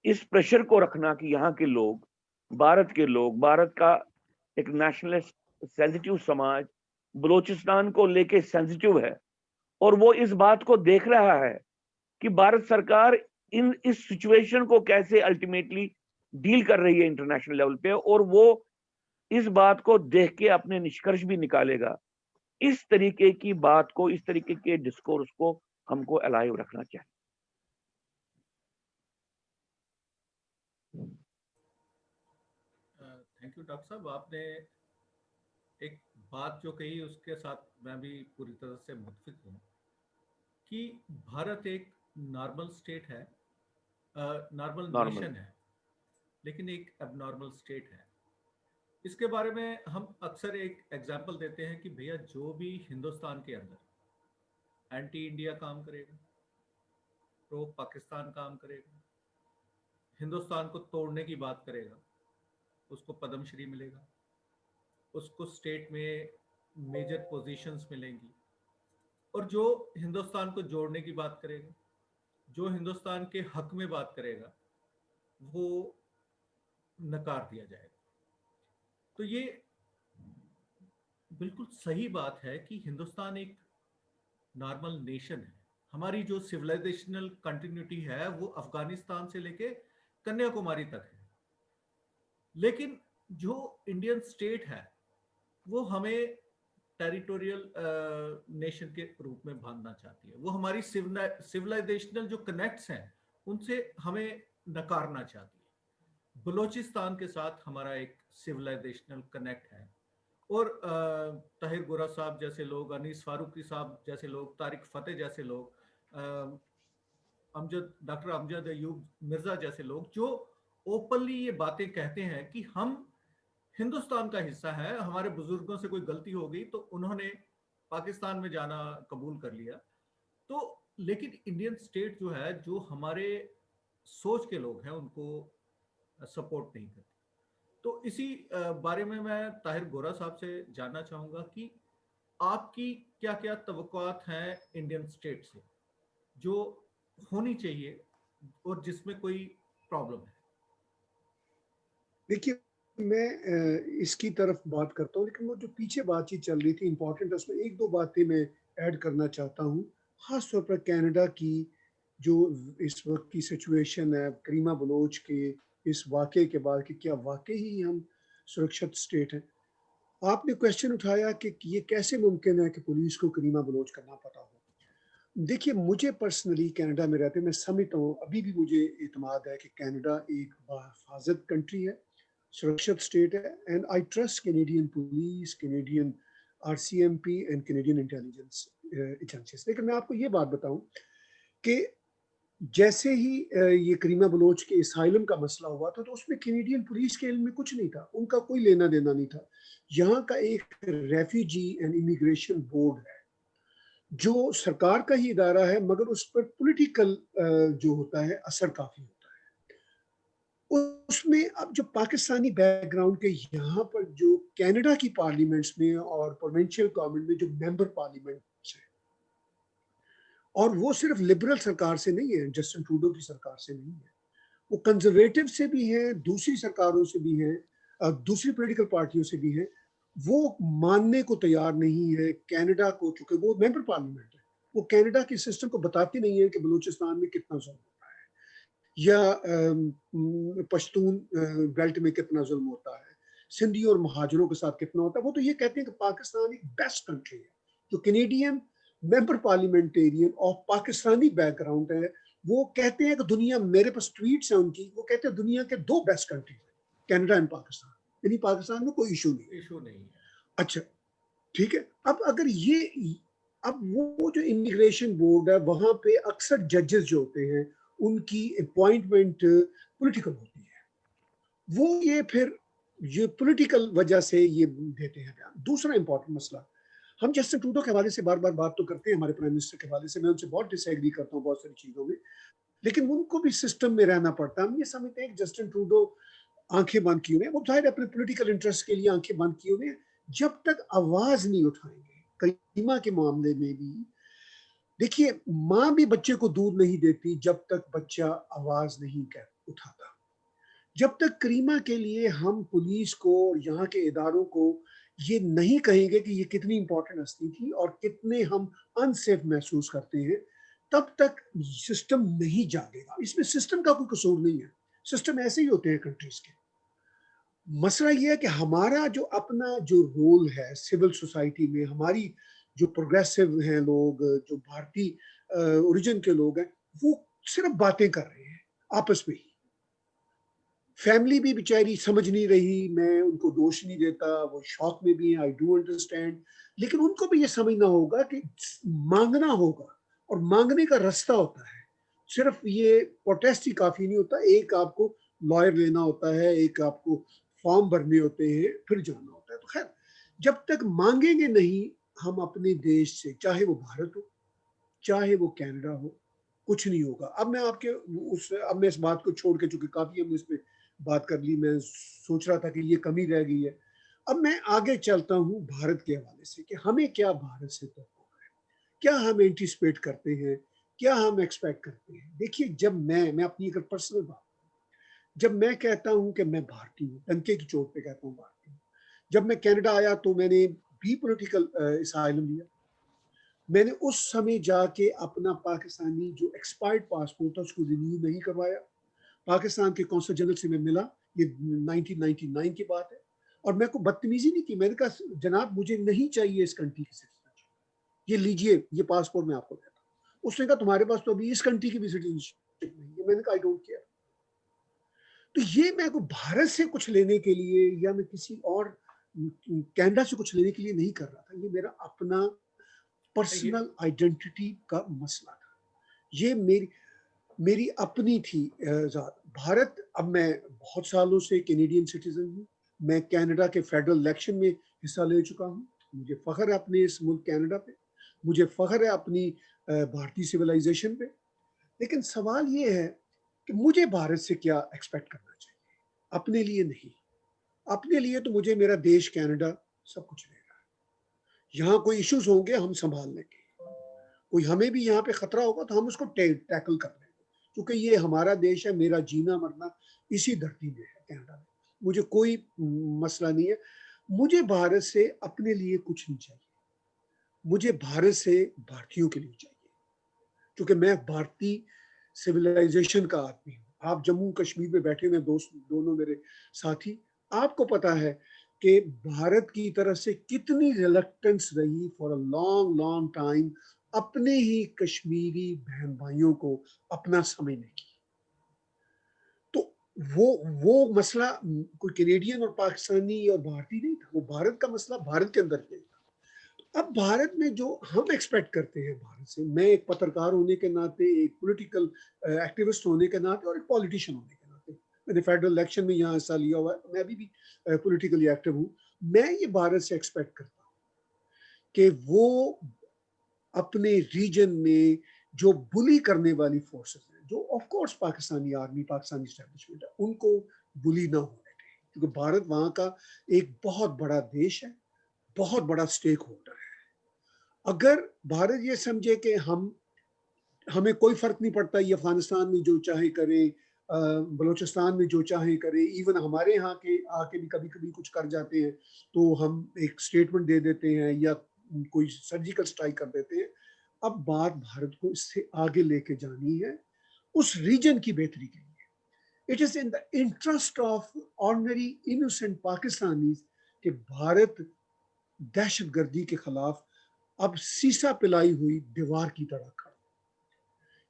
इस प्रेशर को रखना कि यहाँ के लोग, भारत के लोग, भारत का एक नेशनलिस्ट सेंसिटिव समाज बलूचिस्तान को लेके सेंसिटिव है, और वो इस बात को देख रहा है कि भारत सरकार इस सिचुएशन को कैसे अल्टीमेटली डील कर रही है इंटरनेशनल लेवल पे, और वो इस बात को देख के अपने निष्कर्ष भी निकालेगा। इस तरीके की बात को, इस तरीके के डिस्कोर्स को हमको अलाइव रखना चाहिए। थैंक यू डॉक्टर साहब, आपने एक बात जो कही उसके साथ मैं भी पूरी तरह से मुत्फिक हूँ कि भारत एक नॉर्मल स्टेट है, नॉर्मल नॉर्मल नेशन है, लेकिन एक एबनॉर्मल स्टेट है। इसके बारे में हम अक्सर एक एग्जांपल देते हैं कि भैया जो भी हिंदुस्तान के अंदर एंटी इंडिया काम करेगा, प्रो पाकिस्तान काम करेगा, हिंदुस्तान को तोड़ने की बात करेगा, उसको पद्मश्री मिलेगा, उसको स्टेट में मेजर पोजीशंस मिलेंगी। और जो हिंदुस्तान को जोड़ने की बात करेगा, जो हिंदुस्तान के हक में बात करेगा, वो नकार दिया जाएगा। तो ये बिल्कुल सही बात है कि हिंदुस्तान एक नॉर्मल नेशन है। हमारी जो सिविलाइजेशनल कंटिन्यूटी है वो अफगानिस्तान से लेके कन्याकुमारी तक है। लेकिन जो इंडियन स्टेट है वो हमें टेरिटोरियल नेशन के रूप में बांधना चाहती है। वो हमारी सिविलाइजेशनल जो कनेक्ट्स हैं उनसे हमें नकारना चाहती है। बलोचिस्तान के साथ हमारा एक सिविलाइजेशनल कनेक्ट है, और ताहिर गोरा साहब जैसे लोग, अनीस फारूकी साहब जैसे लोग, तारिक फतेह जैसे लोग, डॉक्टर अमजद अयूब मिर्जा जैसे लोग जो ओपनली ये बातें कहते हैं कि हम हिंदुस्तान का हिस्सा है, हमारे बुजुर्गों से कोई गलती हो गई तो उन्होंने पाकिस्तान में जाना कबूल कर लिया। तो लेकिन इंडियन स्टेट जो है, जो हमारे सोच के लोग हैं, उनको सपोर्ट नहीं करती। तो इसी बारे में मैं ताहिर गोरा साहब से जानना चाहूंगा कि आपकी क्या क्या तवक्कुआत हैं इंडियन स्टेट से, जो होनी चाहिए और जिसमें कोई प्रॉब्लम है। देखिए, मैं इसकी तरफ बात करता हूँ, लेकिन वो जो पीछे बातचीत चल रही थी इम्पोर्टेंट, उसमें एक दो बातें मैं ऐड करना चाहता हूँ। खास तौर पर कनाडा की जो इस वक्त की सिचुएशन है, करीमा बलोच के इस वाक़े के बाद कि क्या वाकई ही हम सुरक्षित स्टेट हैं। आपने क्वेश्चन उठाया कि ये कैसे मुमकिन है कि पुलिस को करीमा बलोच का ना पता हो। देखिए, मुझे पर्सनली कनाडा में रहते मैं समझता हूँ, अभी भी मुझे इत्मीनान है कि कनाडा एक बाहिफाज़त कंट्री है, सुरक्षित स्टेट है, and I trust Canadian police, Canadian RCMP and Canadian intelligence agencies. लेकिन मैं आपको ये बात बताऊं कि जैसे ही ये करीमा बलोच के असाइलम का मसला हुआ था, तो उसमें कैनेडियन पुलिस के इल्म में कुछ नहीं था, उनका कोई लेना देना नहीं था। यहाँ का एक रेफ्यूजी एंड इमिग्रेशन बोर्ड है जो सरकार का ही इदारा है, मगर उस पर पॉलिटिकल जो होता है असर काफी होता है। उसमें अब जो पाकिस्तानी बैकग्राउंड के यहाँ पर जो कनाडा की पार्लियामेंट्स में और प्रोविंशियल गवर्नमेंट में जो मेंबर पार्लियामेंट है, और वो सिर्फ लिबरल सरकार से नहीं है, जस्टिन ट्रूडो की सरकार से नहीं है, वो कंजर्वेटिव से भी है, दूसरी सरकारों से भी है, दूसरी पॉलिटिकल पार्टियों से भी है। वो मानने को तैयार नहीं है कनाडा को, चूंकि वो मेंबर पार्लियामेंट है, वो कनाडा के सिस्टम को बताती नहीं है कि बलूचिस्तान में कितना जुल्म होता है या पश्तून बेल्ट में कितना जुल्म होता है, सिंधी और महाजरों के साथ कितना होता है। वो तो ये कहते हैं कि पाकिस्तान एक बेस्ट कंट्री है। जो कैनेडियन मेंबर पार्लियामेंटेरियन और पाकिस्तानी बैकग्राउंड है, वो कहते हैं कि दुनिया, मेरे पास ट्वीट्स हैं उनकी, वो कहते हैं दुनिया के दो बेस्ट कंट्रीज है, कनाडा एंड पाकिस्तान, यानी पाकिस्तान में कोई इशू नहीं है। अच्छा, ठीक है। अब अगर ये, अब वो जो इमिग्रेशन बोर्ड है, वहां पे अक्सर जजेस जो होते हैं उनकी अपॉइंटमेंट पॉलिटिकल होती है, वो ये फिर ये पॉलिटिकल वजह से ये देते हैं बयान। दूसरा इंपॉर्टेंट मसला, हम जस्टिन ट्रूडो के हवाले से बार बार बात तो करते हैं, हमारे प्राइम मिनिस्टर के हवाले से मैं उनसे बहुत डिसएग्री करता हूँ बहुत सारी चीजों में, लेकिन उनको भी सिस्टम में रहना पड़ता है। हम ये समझते हैं कि जस्टिन ट्रूडो आंखें बंद किए हुए हैं, वो जाहिर अपने पॉलिटिकल इंटरेस्ट के लिए आंखें बंद किए हुए हैं। जब तक आवाज नहीं उठाएंगे, करीमा के मामले में भी देखिए, माँ भी बच्चे को दूध नहीं देती जब तक बच्चा आवाज नहीं उठाता। जब तक करीमा के लिए हम पुलिस को, यहाँ के इदारों को ये नहीं कहेंगे कि ये कितनी इंपॉर्टेंट हस्ती थी और कितने हम अनसेफ महसूस करते हैं, तब तक सिस्टम नहीं जागेगा। इसमें सिस्टम का कोई कसूर नहीं है, सिस्टम ऐसे ही होते हैं कंट्रीज के। मसला ये है कि हमारा जो अपना जो रोल है सिविल सोसाइटी में, हमारी जो प्रोग्रेसिव हैं लोग, जो भारतीय ओरिजिन के लोग हैं, वो सिर्फ बातें कर रहे हैं आपस में ही। फैमिली भी बेचारी समझ नहीं रही, मैं उनको दोष नहीं देता, वो शौक में भी है, आई डू अंडरस्टैंड, लेकिन उनको भी ये समझना होगा कि मांगना होगा और मांगने का रास्ता होता है। सिर्फ ये प्रोटेस्ट ही काफी नहीं होता, एक आपको लॉयर लेना होता है, एक आपको फॉर्म भरने होते हैं, फिर जाना होता है। तो खैर, जब तक मांगेंगे नहीं हम अपने देश से, चाहे वो भारत हो चाहे वो कनाडा हो, कुछ नहीं होगा। अब मैं इस बात को छोड़ के, चूंकि काफी हमने इस पे बात कर ली, मैं सोच रहा था कि ये कमी रह गई है। अब मैं आगे चलता हूँ भारत के हवाले से कि हमें क्या भारत से तवक्को है, क्या हम एंटीसिपेट करते हैं, क्या हम एक्सपेक्ट करते हैं। देखिए, जब मैं अपनी अगर पर्सनल बात, जब मैं कहता हूँ कि मैं भारतीय हूँ, डंके की चोट पे कहता हूँ भारतीय हूँ। जब मैं कनाडा आया तो मैंने भी पॉलिटिकल असाइलम लिया। मैंने उस समय जाके अपना पाकिस्तानी जो एक्सपायर्ड पासपोर्ट था उसको रिन्यू नहीं करवाया। पाकिस्तान के कौंसल जनरल से मैं मिला, ये 1999 की बात है, और मैं को बदतमीजी नहीं की। मैंने कहा जनाब मुझे नहीं चाहिए इस कंट्री की सिटीजनशिप, ये लीजिए, ये पासपोर्ट मैं आपको देता हूँ। उसने कहा तुम्हारे पास तो अभी इस कंट्री की भी सिटीजनशिप नहीं है। मैंने कहा आई डोंट केयर। तो ये मैं को भारत से कुछ लेने के लिए या मैं किसी और कनाडा से कुछ लेने के लिए नहीं कर रहा था, ये मेरा अपना पर्सनल आइडेंटिटी का मसला था। ये मेरी अपनी थी ज़ात। भारत, अब मैं बहुत सालों से कैनेडियन सिटीजन हूँ। मैं कनाडा के फेडरल इलेक्शन में हिस्सा ले चुका हूँ। मुझे फ़ख्र है अपने इस मुल्क कनाडा पे, मुझे फ़ख्र है अपनी भारतीय सिविलाइजेशन पे। लेकिन सवाल ये है कि मुझे भारत से क्या एक्सपेक्ट करना चाहिए, अपने लिए नहीं। अपने लिए तो मुझे मेरा देश कनाडा सब कुछ देगा। यहाँ कोई इश्यूज होंगे हम संभाल लेंगे, कोई हमें भी यहाँ पे खतरा होगा तो हम उसको टैकल कर लेंगे, क्योंकि ये हमारा देश है, मेरा जीना मरना इसी धरती में है, कनाडा में। मुझे कोई मसला नहीं है। मुझे भारत से अपने लिए कुछ नहीं चाहिए, मुझे भारत से भारतीयों के लिए चाहिए, क्योंकि मैं भारतीय सिविलाइजेशन का आदमी हूँ। आप जम्मू कश्मीर में बैठे हुए दोस्त, दोनों मेरे साथी, आपको पता है कि भारत की तरफ से कितनी रिलक्टेंस रही for a long long time अपने ही कश्मीरी बहन भाइयों को अपना समझने की। तो वो मसला कोई कैनेडियन और पाकिस्तानी और भारतीय नहीं था, वो भारत का मसला भारत के अंदर नहीं था। अब भारत में जो हम एक्सपेक्ट करते हैं भारत से, मैं एक पत्रकार होने के नाते, एक पॉलिटिकल एक्टिविस्ट होने के नाते और एक पॉलिटिशियन होने के नाते, मैंने फेडरल इलेक्शन में यहाँ हिस्सा लिया हुआ है, मैं अभी भी पॉलिटिकली एक्टिव हूँ। मैं ये भारत से एक्सपेक्ट करता हूँ कि वो अपने रीजन में जो बुली करने वाली फोर्सेस हैं, जो of course Pakistani army, Pakistani establishment है, उनको बुली ना होने दें, क्योंकि भारत वहाँ का एक बहुत बड़ा देश है, बहुत बड़ा स्टेक होल्डर है। अगर भारत ये समझे कि हमें कोई फर्क नहीं पड़ता, ये अफगानिस्तान में जो चाहे करे, बलूचिस्तान में जो चाहे करे, इवन हमारे यहाँ के आके भी कभी कभी कुछ कर जाते हैं तो हम एक स्टेटमेंट दे देते हैं या कोई सर्जिकल स्ट्राइक कर देते हैं। अब बात भारत को इससे आगे लेके जानी है उस रीजन की बेहतरी के लिए। It is in the interest of ordinary innocent Pakistanis कि भारत दहशतगर्दी के खिलाफ अब सीसा पिलाई हुई दीवार की तरह खड़ा।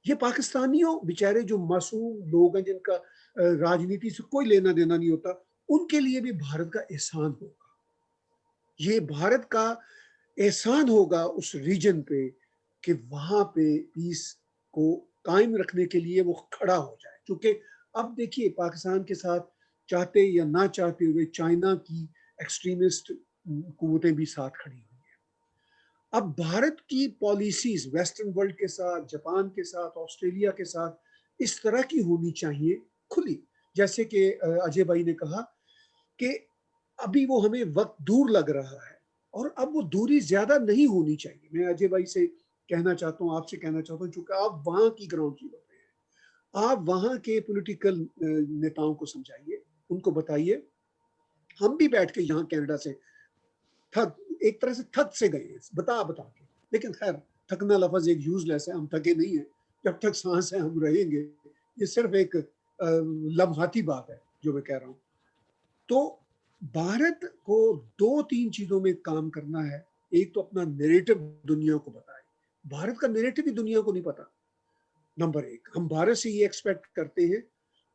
ये पाकिस्तानियों बेचारे जो मासूम लोग हैं, जिनका राजनीति से कोई लेना देना नहीं होता, उनके लिए भी भारत का एहसान होगा। ये भारत का एहसान होगा उस रीजन पे कि वहां पे पीस को कायम रखने के लिए वो खड़ा हो जाए। क्योंकि अब देखिए, पाकिस्तान के साथ चाहते या ना चाहते हुए चाइना की एक्सट्रीमिस्ट कुव्वतें भी साथ खड़ी हुई हैं। अब भारत की पॉलिसीज वेस्टर्न वर्ल्ड के साथ, जापान के साथ, ऑस्ट्रेलिया के साथ इस तरह की होनी चाहिए, खुली। जैसे कि अजय भाई ने कहा कि अभी वो हमें वक्त दूर लग रहा है और अब वो दूरी ज्यादा नहीं होनी चाहिए। मैं अजय भाई से कहना चाहता हूँ, आपसे कहना चाहता हूँ, चूंकि आप वहां की ग्राउंड जीरो पे हैं, आप वहां के पॉलिटिकल नेताओं को समझाइए, उनको बताइए। हम भी बैठ के यहाँ कनाडा से थक, एक तरह से थक से गए बता बता के, लेकिन खैर थकना लफ्ज एक यूजलेस है, हम थके नहीं है। जब तक सांस है हम रहेंगे। ये सिर्फ एक लम्हाती बात है जो मैं कह रहा हूँ। तो भारत को दो तीन चीजों में काम करना है। एक तो अपना नैरेटिव दुनिया को बताए। भारत का नैरेटिव ही दुनिया को नहीं पता। नंबर एक, हम भारत से ये एक्सपेक्ट करते हैं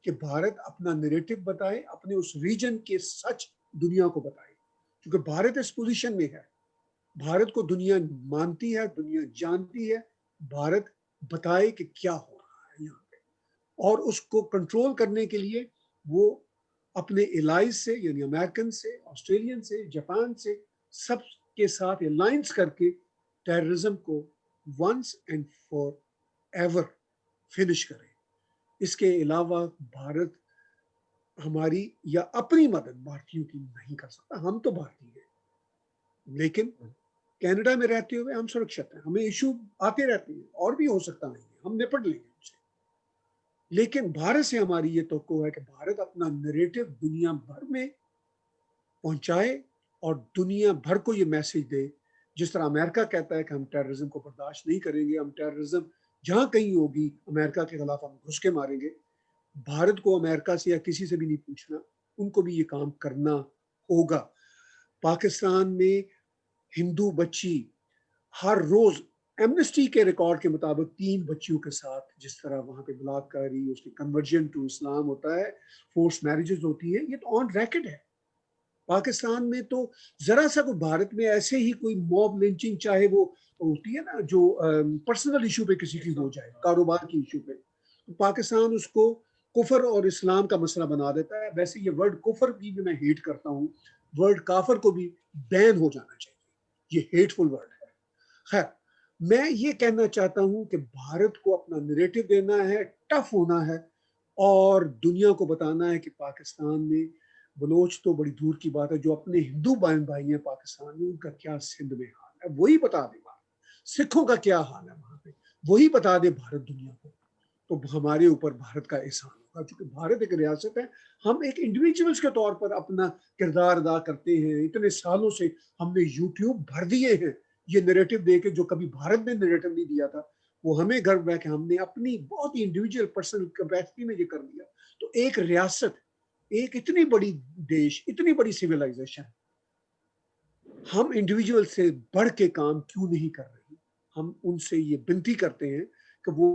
कि भारत अपना नैरेटिव बताए, अपने उस रीजन के सच दुनिया को बताए, क्योंकि भारत इस पोजीशन में है। भारत को दुनिया मानती है, दुनिया जानती है। भारत बताए कि क्या हो रहा है यहाँ पे, और उसको कंट्रोल करने के लिए वो अपने एलाइज से, यानी अमेरिकन से, ऑस्ट्रेलियन से, जापान से, सब के साथ अलायंस करके टेररिज्म को once and for ever finish करें। इसके अलावा भारत हमारी या अपनी मदद भारतीयों की नहीं कर सकता। हम तो भारतीय हैं, लेकिन कनाडा में रहते हुए हम सुरक्षित हैं। हमें इशू आते रहते हैं, और भी हो सकता नहीं है, हम निपट लेंगे उनसे। लेकिन भारत से हमारी ये तो है कि भारत अपना नैरेटिव दुनिया भर में पहुंचाए और दुनिया भर को ये मैसेज दे। जिस तरह अमेरिका कहता है कि हम टेररिज्म को बर्दाश्त नहीं करेंगे, हम टेररिज्म जहां कहीं होगी अमेरिका के खिलाफ हम घुस के मारेंगे। भारत को अमेरिका से या किसी से भी नहीं पूछना, उनको भी ये काम करना होगा। पाकिस्तान में हिंदू बच्ची हर रोज एमनेस्टी के रिकॉर्ड के मुताबिक 3 बच्चियों के साथ जिस तरह वहां पे बलात्कारी, उसके कन्वर्जन टू इस्लाम होता है, फोर्स मैरिजेस होती है, ये तो ऑन रिकॉर्ड है। पाकिस्तान में तो जरा सा कोई भारत में ऐसे ही कोई मॉब लिंचिंग, चाहे वो होती है ना जो पर्सनल इशू पे किसी की हो जाए, कारोबार की इशू पे, तो पाकिस्तान उसको कुफर और इस्लाम का मसला बना देता है। वैसे ये वर्ड कुफर भी मैं हेट करता हूँ, वर्ड काफर को भी बैन हो जाना चाहिए, ये हेटफुल वर्ड है। खैर, मैं ये कहना चाहता हूं कि भारत को अपना नैरेटिव देना है, टफ होना है, और दुनिया को बताना है कि पाकिस्तान में बलोच तो बड़ी दूर की बात है, जो अपने हिंदू बहन भाई हैं पाकिस्तान में, उनका क्या सिंध में हाल है वही बता दे। भारत सिखों का क्या हाल है वहां पे वही बता दे भारत दुनिया को, तो हमारे ऊपर भारत का एहसान होगा। क्योंकि भारत एक रियासत है, हम एक इंडिविजुअल्स के तौर पर अपना किरदार अदा करते हैं। इतने सालों से हमने यूट्यूब भर दिए हैं ये नैरेटिव दे के, जो कभी भारत ने नैरेटिव नहीं दिया था, वो हमें गर्व है कि हमने अपनी बहुत ही इंडिविजुअल पर्सनल कैपेसिटी में ये कर दिया। तो एक रियासत, एक इतनी बड़ी देश, इतनी बड़ी सिविलाइजेशन, हम इंडिविजुअल से बढ़ के काम क्यों नहीं कर रही। हम उनसे ये विनती करते हैं कि वो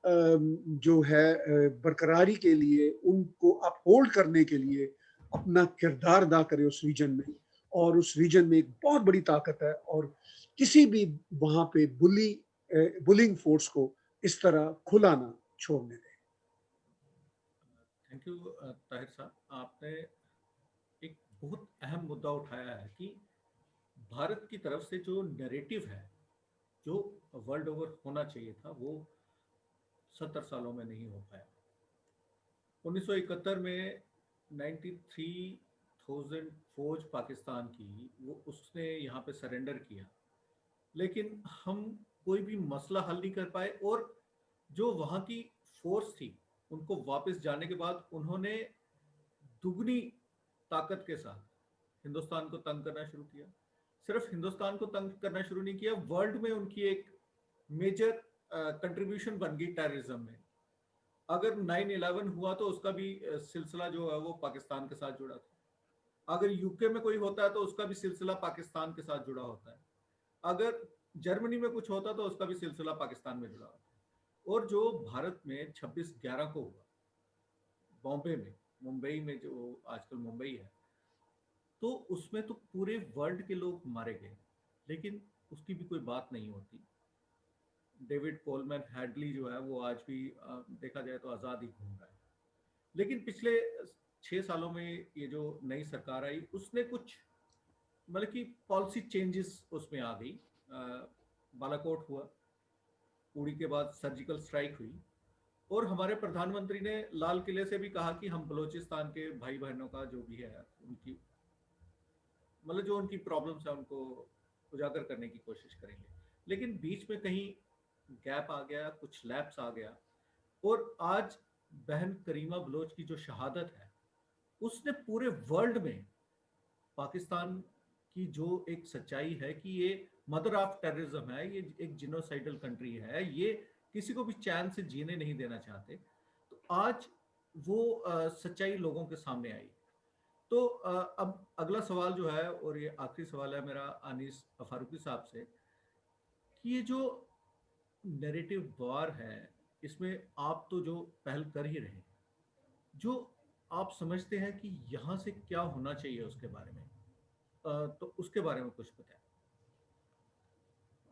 जो है बरकरारी के लिए, उनको अपहोल्ड करने के लिए अपना किरदार अदा करे उस रीजन में। और उस रीजन में एक बहुत बड़ी ताकत है, और किसी भी वहां पे बुलिंग फोर्स को इस तरह खुला ना छोड़ने दें। थैंक यू ताहिर साहब, आपने एक बहुत अहम मुद्दा उठाया है कि भारत की तरफ से जो नैरेटिव है, जो वर्ल्ड ओवर होना चाहिए था, वो 70 सालों में नहीं हो पाया। 1971 में 93,000 फौज पाकिस्तान की, वो उसने यहाँ पे सरेंडर किया, लेकिन हम कोई भी मसला हल नहीं कर पाए। और जो वहाँ की फोर्स थी, उनको वापस जाने के बाद उन्होंने दुगनी ताकत के साथ हिंदुस्तान को तंग करना शुरू किया। सिर्फ हिंदुस्तान को तंग करना शुरू नहीं किया, वर्ल्ड में उनकी एक मेजर कंट्रीब्यूशन बन गई टेररिज्म में। अगर 9/11 हुआ तो उसका भी सिलसिला जो है वो पाकिस्तान के साथ जुड़ा था। अगर यूके में कोई होता है तो उसका भी सिलसिला पाकिस्तान के साथ जुड़ा होता है। अगर जर्मनी में कुछ होता तो उसका भी सिलसिला पाकिस्तान में जुड़ा होता है। और जो भारत में 26/11 को हुआ, बॉम्बे में, मुंबई में, जो आजकल मुंबई है, तो उसमें तो पूरे वर्ल्ड के लोग मारे गए, लेकिन उसकी भी कोई बात नहीं होती। डेविड कोलमैन हैडली जो है वो आज भी देखा जाए तो आज़ाद ही घूम रहा है। लेकिन पिछले 6 सालों में ये जो नई सरकार आई, उसने कुछ मतलब कि पॉलिसी चेंजेस उसमें आ गई। बालाकोट हुआ, उड़ी के बाद सर्जिकल स्ट्राइक हुई, और हमारे प्रधानमंत्री ने लाल किले से भी कहा कि हम बलूचिस्तान के भाई बहनों का जो भी है उनकी मतलब जो उनकी प्रॉब्लम्स है उनको उजागर करने की कोशिश करेंगे। लेकिन बीच में कहीं गैप आ गया, कुछ लैप्स आ गया, और आज बहन करीमा बलोच की जो शहादत है उसने पूरे वर्ल्ड में पाकिस्तान की जो एक सच्चाई है कि ये मदर ऑफ टेररिज्म है, ये एक जिनोसाइडल कंट्री है, ये किसी को भी चैन से जीने नहीं देना चाहते, तो आज वो सच्चाई लोगों के सामने आई। तो अब अगला सवाल जो है, और ये आखिरी सवाल है मेरा अनीस फारूकी साहब से, कि ये जो नैरेटिव वॉर है इसमें आप तो जो पहल कर ही रहे हैं, जो आप समझते हैं कि यहाँ से क्या होना चाहिए उसके बारे में, तो उसके बारे में कुछ बताएं।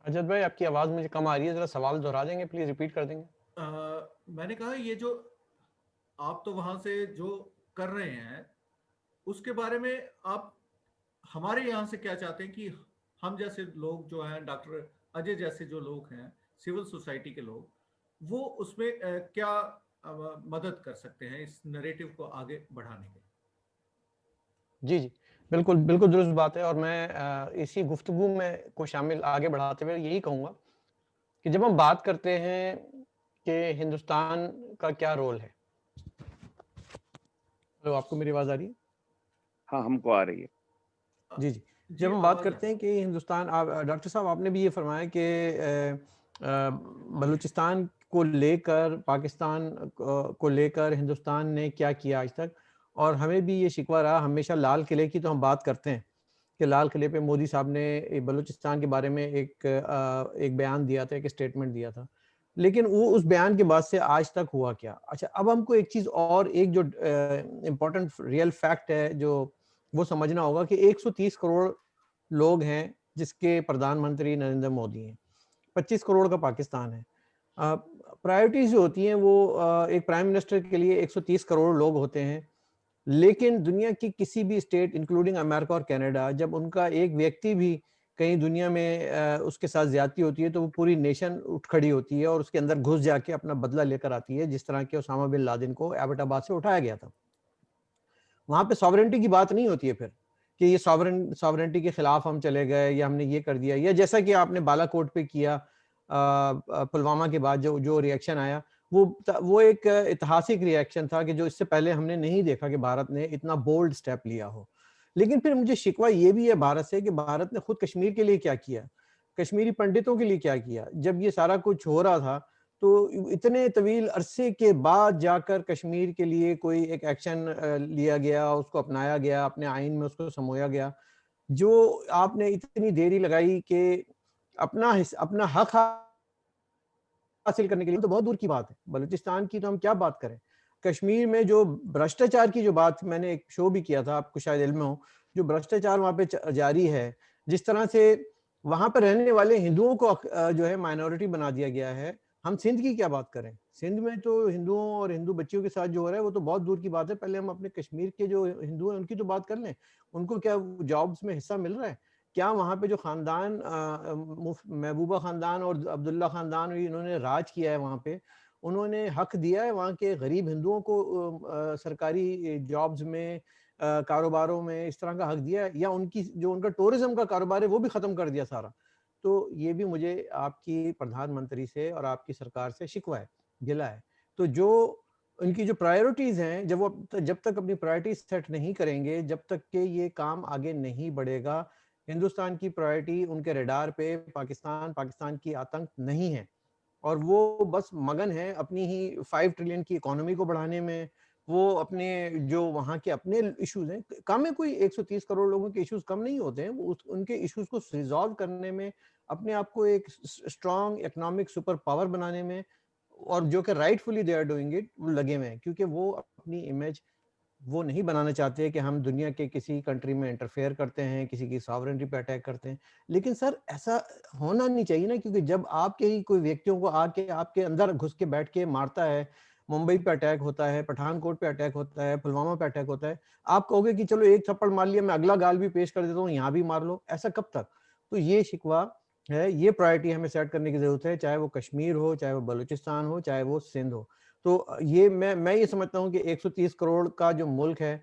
अजद भाई, आपकी आवाज मुझे कम आ रही है, जरा सवाल दोहरा देंगे, प्लीज रिपीट कर देंगे। मैंने कहा ये जो आप तो वहां से जो कर रहे हैं उसके बारे में आप हमारे यहाँ से क्या चाहते हैं कि हम जैसे लोग जो हैं, डॉक्टर अजय जैसे जो लोग हैं, सिविल सोसाइटी के लोग, वो उसमें क्या मदद कर सकते हैं इस नैरेटिव को आगे बढ़ाने के? जी जी, बिल्कुल बिल्कुल दुरुस्त बात है। और मैं इसी गुफ्तगू में को शामिल आगे बढ़ाते हुए यही कहूँगा कि जब हम बात करते हैं कि हिंदुस्तान का क्या रोल है। तो आपको मेरी आवाज आ रही है? हाँ, हमको आ रही है। जी जी, जी, जब हम बात आवाज करते हैं कि हिंदुस्तान, आप डॉक्टर साहब आपने भी ये फरमाया कि बलूचिस्तान को लेकर, पाकिस्तान को लेकर हिंदुस्तान ने क्या किया आज तक, और हमें भी ये शिकवा रहा हमेशा। लाल किले की तो हम बात करते हैं कि लाल किले पे मोदी साहब ने बलूचिस्तान के बारे में एक बयान दिया था, एक स्टेटमेंट दिया था, लेकिन वो उस बयान के बाद से आज तक हुआ क्या? अच्छा, अब हमको एक चीज़ और, एक जो इम्पोर्टेंट रियल फैक्ट है जो वो समझना होगा कि 130 करोड़ लोग हैं जिसके प्रधानमंत्री नरेंद्र मोदी हैं, 25 करोड़ का पाकिस्तान है। प्रायोरिटीज जो होती हैं वो एक प्राइम मिनिस्टर के लिए 130 करोड़ लोग होते हैं, लेकिन दुनिया की किसी भी स्टेट इंक्लूडिंग अमेरिका और कनाडा, जब उनका एक व्यक्ति भी कहीं दुनिया में उसके साथ ज्यादती होती है तो वो पूरी नेशन उठ खड़ी होती है और उसके अंदर घुस जाके अपना बदला लेकर आती है, जिस तरह के ओसामा बिन लादेन को एबटाबाद से उठाया गया था। वहां पे सॉवरेंटी की बात नहीं होती है फिर कि ये सॉवरेंटी के खिलाफ हम चले गए या हमने ये कर दिया, या जैसा कि आपने बालाकोट पे किया पुलवामा के बाद जो रिएक्शन आया, वो एक ऐतिहासिक रिएक्शन था कि जो इससे पहले हमने नहीं देखा कि भारत ने इतना बोल्ड स्टेप लिया हो। लेकिन फिर मुझे शिकवा ये भी है भारत से कि भारत ने खुद कश्मीर के लिए क्या किया, कश्मीरी पंडितों के लिए क्या किया। जब ये सारा कुछ हो रहा था तो इतने तवील अरसे के बाद जाकर कश्मीर के लिए कोई एक एक्शन लिया गया, उसको अपनाया गया, अपने आइन में उसको समोया गया। जो आपने इतनी देरी लगाई कि अपना हक हासिल करने के लिए, तो बहुत दूर की बात है। बलूचिस्तान की तो हम क्या बात करें, कश्मीर में जो भ्रष्टाचार की जो बात, मैंने एक शो भी किया था, आपको शायद इल्म हो, जो भ्रष्टाचार वहां पे जारी है, जिस तरह से वहां पर रहने वाले हिंदुओं को जो है माइनॉरिटी बना दिया गया है। हम सिंध की क्या बात करें, सिंध में तो हिंदुओं और हिंदू बच्चियों के साथ जो हो रहा है वो तो बहुत दूर की बात है। पहले हम अपने कश्मीर के जो हिंदू हैं उनकी तो बात कर लें, उनको क्या जॉब्स में हिस्सा मिल रहा है? क्या वहाँ पे जो खानदान महबूबा खानदान और अब्दुल्ला खानदान, इन्होंने राज किया है वहाँ पे, उन्होंने हक दिया है वहाँ के गरीब हिंदुओं को सरकारी जॉब्स में, कारोबारों में इस तरह का हक दिया है, या उनकी जो उनका टूरिज्म का कारोबार है वो भी खत्म कर दिया सारा? तो ये भी मुझे आपकी प्रधानमंत्री से और आपकी सरकार से शिकवा है, गिला है। तो जो उनकी जो प्रायोरिटीज हैं, जब तक अपनी प्रायोरिटीज सेट नहीं करेंगे, जब तक के ये काम आगे नहीं बढ़ेगा, हिंदुस्तान की प्रायोरिटी उनके रडार पे पाकिस्तान की आतंक नहीं है, और वो बस मगन है अपनी ही 5 ट्रिलियन की इकोनॉमी को बढ़ाने में। वो अपने जो वहाँ के अपने इश्यूज हैं, कम है कोई 130 करोड़ लोगों के इश्यूज कम नहीं होते हैं, उनके इश्यूज को रिजॉल्व करने में, अपने आप को एक स्ट्रॉन्ग इकोनॉमिक सुपर पावर बनाने में, और जो कि rightfully they are doing it, वो लगे हुए हैं, क्योंकि वो अपनी इमेज वो नहीं बनाना चाहते कि हम दुनिया के किसी कंट्री में इंटरफेयर करते हैं, किसी की सॉवरेंटी पे अटैक करते हैं। लेकिन सर ऐसा होना नहीं चाहिए ना, क्योंकि जब आपके ही कोई व्यक्तियों को आके आपके अंदर घुस के बैठ के मारता है, मुंबई पे अटैक होता है, पठानकोट पे अटैक होता है, पुलवामा पे अटैक होता है, आप कहोगे कि चलो एक थप्पड़ मार लिया, मैं अगला गाल भी पेश कर देता हूँ, यहाँ भी मार लो। ऐसा कब तक? तो ये शिकवा है, ये प्रायोरिटी हमें सेट करने की जरूरत है, चाहे वो कश्मीर हो, चाहे वो बलूचिस्तान हो, चाहे वो सिंध हो। तो ये मैं ये समझता हूँ कि 130 करोड़ का जो मुल्क है,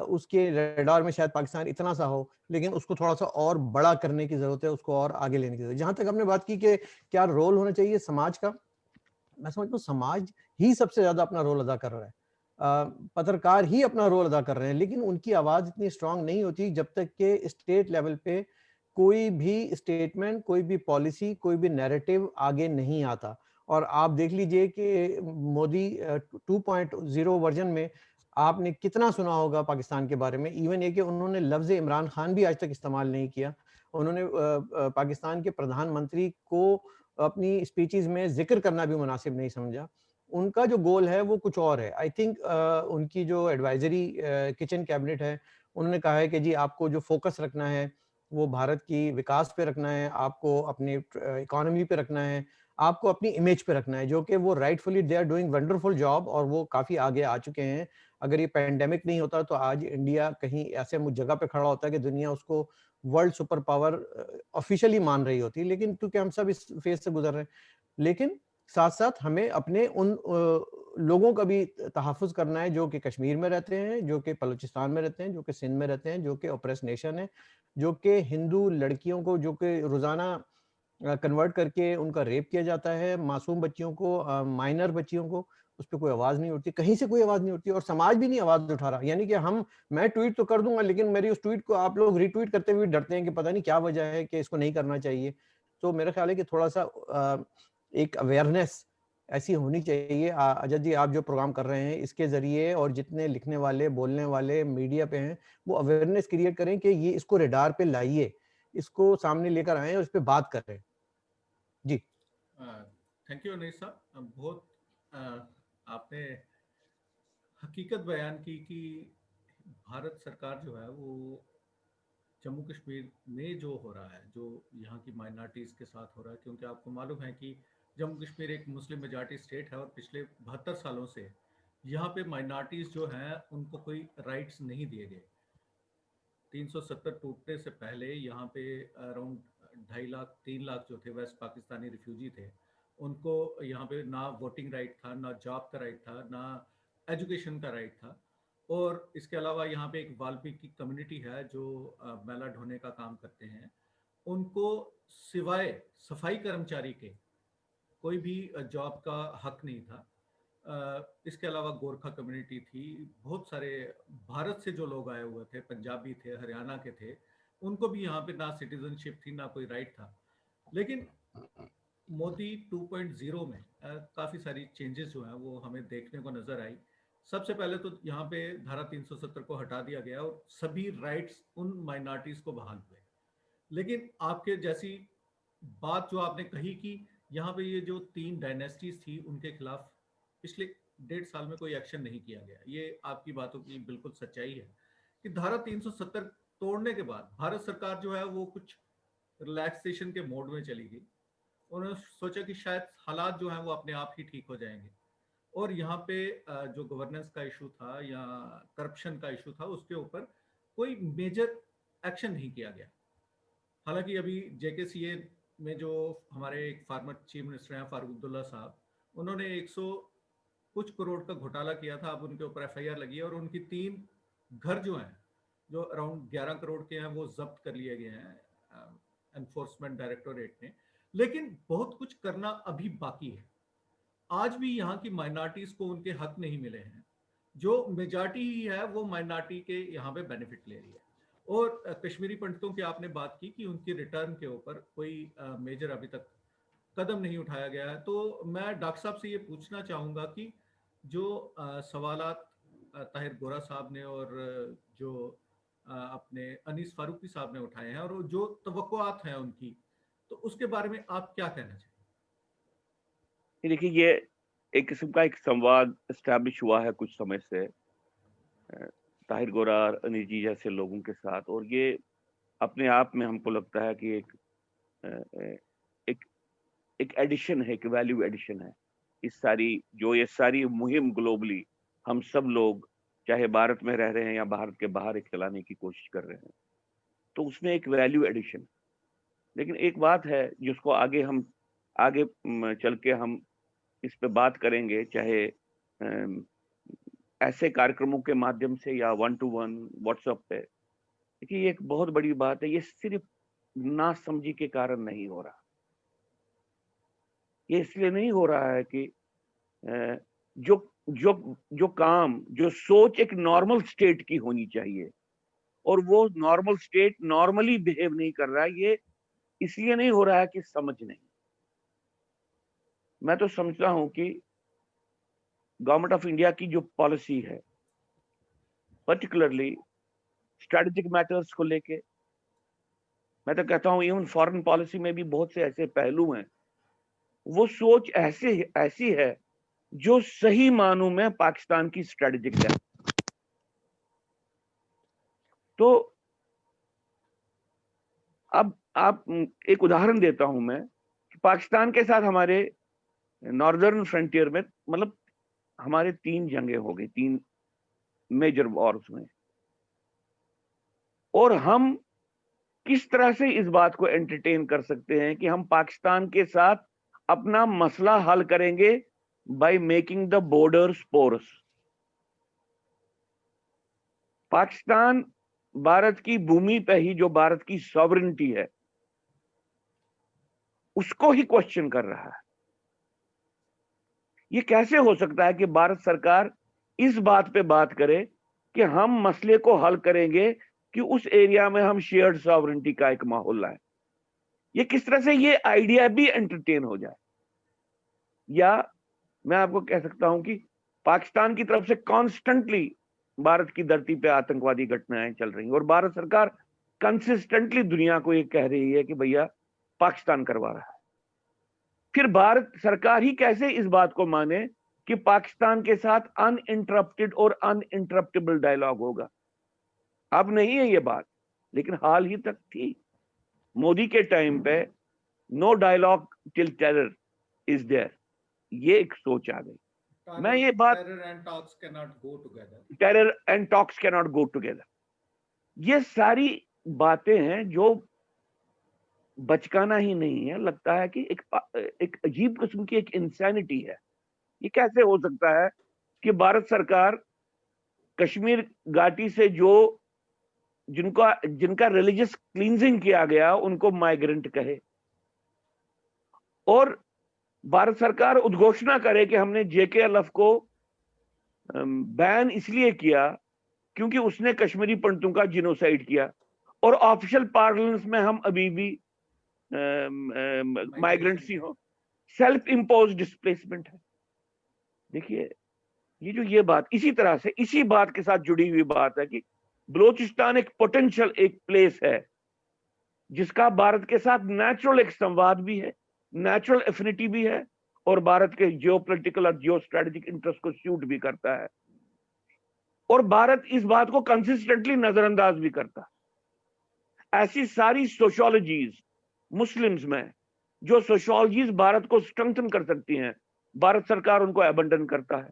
उसके रडार में शायद पाकिस्तान इतना सा हो, लेकिन उसको थोड़ा सा और बड़ा करने की जरूरत है, उसको और आगे लेने की जरूरत है। जहां तक हमने बात की कि क्या रोल होना चाहिए समाज का, मैं समझता हूँ समाज ही सबसे ज्यादा अपना रोल अदा कर रहा है। पत्रकार ही अपना रोल अदा कर रहे हैं, लेकिन उनकी आवाज इतनी स्ट्रांग नहीं होती जब तक कि स्टेट लेवल पे कोई भी स्टेटमेंट, कोई भी पॉलिसी, कोई भी नैरेटिव आगे नहीं आता। और आप देख लीजिए कि मोदी 2.0 वर्जन में आपने कितना सुना होगा पाकिस्तान के बारे में। इवन ये कि उन्होंने लफ्ज इमरान खान भी आज तक इस्तेमाल नहीं किया। उन्होंने पाकिस्तान के प्रधानमंत्री को अपनी स्पीचेस में जिक्र करना भी मुनासिब नहीं समझा। उनका जो गोल है वो कुछ और है। आई थिंक उनकी जो एडवाइजरी किचन कैबिनेट है, उन्होंने कहा है कि जी आपको जो फोकस रखना है वो भारत की विकास पे रखना है, आपको अपनी इकोनॉमी पे रखना है, आपको अपनी इमेज पे रखना है, जो कि वो rightfully they are doing wonderful job और वो काफी आगे आ चुके हैं। अगर ये पैंडेमिक नहीं होता तो आज इंडिया कहीं ऐसे जगह पे खड़ा होता है कि दुनिया उसको वर्ल्ड सुपर पावर ऑफिशियली मान रही होती, लेकिन क्योंकि हम सब इस फेज से गुजर रहे हैं। लेकिन साथ साथ हमें अपने उन लोगों का भी तहफ़्फ़ुज़ करना है जो कि कश्मीर में रहते हैं, जो कि बलूचिस्तान में रहते हैं, जो कि सिंध में रहते हैं, जो कि ऑप्रेस नेशन है, जो कि हिंदू लड़कियों को जो कि रोजाना कन्वर्ट करके उनका रेप किया जाता है, मासूम बच्चियों को, माइनर बच्चियों को, उस पे कोई आवाज नहीं उठती, कहीं से कोई आवाज नहीं उठती और समाज भी नहीं आवाज उठा रहा। यानी कि मैं ट्वीट तो कर दूंगा, लेकिन मेरी उस ट्वीट को आप लोग रीट्वीट करते हुए डरते हैं कि पता नहीं क्या वजह है कि इसको नहीं करना चाहिए। तो मेरा ख्याल है कि थोड़ा सा एक अवेयरनेस ऐसी होनी चाहिए। अजय जी, आप जो प्रोग्राम कर रहे हैं इसके जरिए और जितने लिखने वाले, बोलने वाले मीडिया पे हैं, वो अवेयरनेस क्रिएट करें कि ये इसको रडार पे लाइए, इसको सामने लेकर आए और इस पे बात करें। जी। थैंक यू अनीस साहब, बहुत आपने हकीकत बयान की कि भारत सरकार जो है वो जम्मू कश्मीर में जो हो रहा है, जो यहाँ की माइनॉरिटीज़ के साथ हो रहा है, क्योंकि आपको मालूम है कि जम्मू कश्मीर एक मुस्लिम मेजॉरिटी स्टेट है और पिछले 72 सालों से यहाँ पे माइनॉरिटीज़ जो हैं उनको कोई राइट्स नहीं दिए गए। 370 टूटने से पहले यहाँ पे अराउंड 2.5 लाख 3 लाख जो थे वेस्ट पाकिस्तानी रिफ्यूजी थे, उनको यहाँ पे ना वोटिंग राइट था, ना जॉब का राइट था, ना एजुकेशन का राइट था। और इसके अलावा यहाँ पे एक वाल्मीकि कम्युनिटी है जो मैला ढोने का काम करते हैं। उनको सिवाय सफाई कर्मचारी के कोई भी जॉब का हक नहीं था। इसके अलावा गोरखा कम्युनिटी थी, बहुत सारे भारत से जो लोग आए हुए थे, पंजाबी थे, हरियाणा के थे, उनको भी यहाँ पे ना सिटीजनशिप थी, ना कोई राइट था। लेकिन मोदी 2.0 में काफ़ी सारी चेंजेस जो हैं वो हमें देखने को नज़र आई। सबसे पहले तो यहाँ पे धारा 370 को हटा दिया गया और सभी राइट्स उन माइनॉरिटीज़ को बहाल हुए। लेकिन आपके जैसी बात जो आपने कही कि यहाँ पे ये जो 3 डायनेस्टीज थी उनके खिलाफ पिछले 1.5 साल में कोई एक्शन नहीं किया गया, ये आपकी बातों की बिल्कुल सच्चाई है कि धारा 370 तोड़ने के बाद भारत सरकार जो है वो कुछ रिलैक्सेशन के मोड में चली गई। उन्होंने सोचा कि शायद हालात जो हैं वो अपने आप ही ठीक हो जाएंगे और यहाँ पे जो गवर्नेंस का इशू था या करप्शन का इशू था उसके ऊपर कोई मेजर एक्शन नहीं किया गया। हालांकि अभी जेकेसीए में जो हमारे एक फार्मर चीफ मिनिस्टर हैं फारूक अब्दुल्ला साहब, उन्होंने 100 कुछ करोड़ का घोटाला किया था, अब उनके ऊपर एफआईआर लगी है और उनकी 3 घर जो हैं, जो अराउंड 11 करोड़ के हैं, वो जब्त कर लिए गए हैं एनफोर्समेंट डायरेक्टोरेट ने। लेकिन बहुत कुछ करना अभी बाकी है। आज भी यहाँ की माइनॉरिटीज को उनके हक नहीं मिले हैं। जो मेजॉरिटी ही है वो माइनॉरिटी के यहाँ पे बेनिफिट ले रही है। और कश्मीरी पंडितों की आपने बात की कि उनकी रिटर्न के ऊपर कोई मेजर अभी तक कदम नहीं उठाया गया है। तो मैं डॉक्टर साहब से ये पूछना चाहूँगा कि जो सवालात ताहिर गोरा साहब ने और जो अपने अनीस फारूकी साहब ने उठाए हैं और जो तवक्कुआत हैं उनकी, तो उसके बारे में आप क्या कहना चाहिए? देखिए, ये एक किस्म का एक संवाद एस्टैब्लिश हुआ है कुछ समय से ताहिर गोरा और अनीस जी जैसे लोगों के साथ, और ये अपने आप में हमको लगता है कि एक एक एडिशन है, एक वैल्यू एडिशन है। ये सारी मुहिम ग्लोबली हम सब लोग चाहे भारत में रह रहे हैं या भारत के बाहर एक चलाने की कोशिश कर रहे हैं, तो उसमें एक वैल्यू एडिशन। लेकिन एक बात है जिसको आगे चल के हम इस पे बात करेंगे, चाहे ऐसे कार्यक्रमों के माध्यम से या 1-to-1 व्हाट्सएप पे। देखिए ये एक बहुत बड़ी बात है, ये सिर्फ नासमझी के कारण नहीं हो रहा। ये इसलिए नहीं हो रहा है कि जो जो जो काम, जो सोच एक नॉर्मल स्टेट की होनी चाहिए और वो नॉर्मल स्टेट नॉर्मली बिहेव नहीं कर रहा है, ये इसलिए नहीं हो रहा है कि समझ नहीं। मैं तो समझता हूं कि गवर्नमेंट ऑफ इंडिया की जो पॉलिसी है, पर्टिकुलरली स्ट्रेटेजिक मैटर्स को लेके, मैं तो कहता हूं इवन फॉरेन पॉलिसी में भी बहुत से ऐसे पहलू हैं, वो सोच ऐसी है जो सही मानों में पाकिस्तान की स्ट्रेटेजिक है। तो अब आप एक उदाहरण देता हूं मैं कि पाकिस्तान के साथ हमारे नॉर्दर्न फ्रंटियर में, मतलब हमारे 3 जंगें हो गई, 3 मेजर वॉर्स में, और हम किस तरह से इस बात को एंटरटेन कर सकते हैं कि हम पाकिस्तान के साथ अपना मसला हल करेंगे by making the borders porous. Pakistan Bharat की भूमि पे ही जो भारत की सॉवरेनिटी है उसको ही क्वेश्चन कर रहा है। ये कैसे हो सकता है कि भारत सरकार इस बात पे बात करे कि हम मसले को हल करेंगे कि उस एरिया में हम शेयर्ड सॉवरेनिटी का एक माहौल लाए? ये किस तरह से ये आइडिया भी एंटरटेन हो जाए? या मैं आपको कह सकता हूं कि पाकिस्तान की तरफ से कॉन्स्टेंटली भारत की धरती पे आतंकवादी घटनाएं चल रही हैं और भारत सरकार कंसिस्टेंटली दुनिया को ये कह रही है कि भैया पाकिस्तान करवा रहा है। फिर भारत सरकार ही कैसे इस बात को माने कि पाकिस्तान के साथ अनइंटरप्टेड और अनइंटरप्टेबल डायलॉग होगा? अब नहीं है ये बात, लेकिन हाल ही तक थी। मोदी के टाइम पे no dialogue till terror is there, ये एक सोच आ गई। मैं ये बात, terror and talks can not go together, terror and talks can not go together, ये सारी बातें हैं जो बचकाना ही नहीं है। लगता है कि एक अजीब किस्म की एक इंसैनिटी है। ये कैसे हो सकता है कि भारत सरकार कश्मीर घाटी से जिनका रिलीजियस क्लींजिंग किया गया उनको माइग्रेंट कहे, और भारत सरकार उद्घोषणा करे कि हमने JKLF को बैन इसलिए किया क्योंकि उसने कश्मीरी पंडितों का जिनोसाइड किया, और ऑफिशियल पार्लमेंट्स में हम अभी भी माइग्रेंट्स ही हो। सेल्फ इम्पोज डिस्प्लेसमेंट है। देखिए ये बात इसी तरह से, इसी बात के साथ जुड़ी हुई बात है कि बलोचिस्तान एक पोटेंशियल एक प्लेस है जिसका भारत के साथ नेचुरल एक संवाद भी है, नेचुरल एफिनिटी भी है, और भारत के जियोपॉलिटिकल और जियो स्ट्रेटेजिक इंटरेस्ट को सूट भी करता है, और भारत इस बात को कंसिस्टेंटली नजरअंदाज भी करता है। ऐसी सारी सोशियोलॉजीज मुस्लिम्स में, जो सोशियोलॉजीज भारत को स्ट्रेंथन कर सकती हैं, भारत सरकार उनको अबंडन करता है।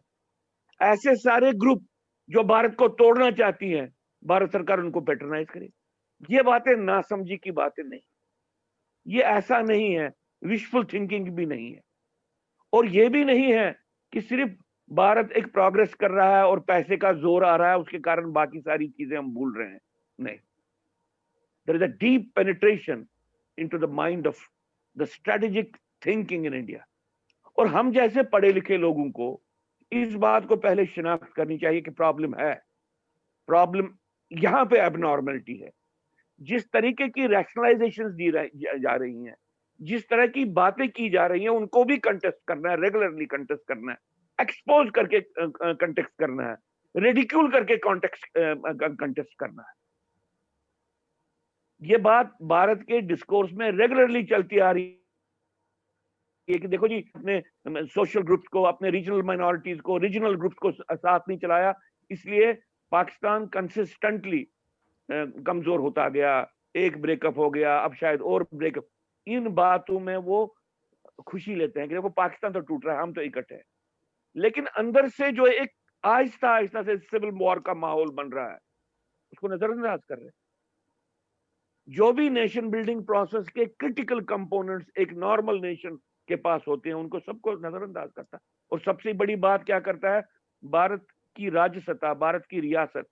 ऐसे सारे ग्रुप जो भारत को तोड़ना चाहती हैं, भारत सरकार उनको पैट्रोनाइज करे। ये बातें नासमझी की बातें नहीं, ये ऐसा नहीं है, विशफुल थिंकिंग भी नहीं है, और ये भी नहीं है कि सिर्फ भारत एक प्रोग्रेस कर रहा है और पैसे का जोर आ रहा है उसके कारण बाकी सारी चीजें हम भूल रहे हैं। नहीं, there is a deep penetration into the mind of the strategic thinking in India. और हम जैसे पढ़े लिखे लोगों को इस बात को पहले शिनाख्त करनी चाहिए कि प्रॉब्लम है, प्रॉब्लम यहां पे एबनॉर्मलिटी है। जिस तरीके की रैशनलाइजेशंस दी जा रही हैं, जिस तरह की बातें की जा रही हैं, उनको भी कंटेस्ट करना है, रेगुलरली कंटेस्ट करना है, एक्सपोज करके कंटेस्ट करना है, रिडिक्यूल करके कंटेस्ट करना है। ये बात भारत के डिस्कोर्स में रेगुलरली चलती आ रही है कि देखो जी, अपने सोशल ग्रुप्स को, अपने रीजनल माइनॉरिटीज को, रीजनल ग्रुप्स को साथ नहीं चलाया, इसलिए पाकिस्तान कंसिस्टेंटली कमजोर होता गया, एक ब्रेकअप हो गया, अब शायद और ब्रेकअप। इन बातों में वो खुशी लेते हैं कि देखो पाकिस्तान तो टूट रहा है, हम तो इकट्ठे हैं, लेकिन अंदर से जो एक आहिस्ता आहिस्ता से सिविल वॉर का माहौल बन रहा है उसको नजरअंदाज कर रहे हैं। जो भी नेशन बिल्डिंग प्रोसेस के क्रिटिकल कंपोनेंट्स एक नॉर्मल नेशन के पास होते हैं उनको सबको नजरअंदाज करता है। और सबसे बड़ी बात क्या करता है, भारत की राज्य सत्ता, भारत की रियासत,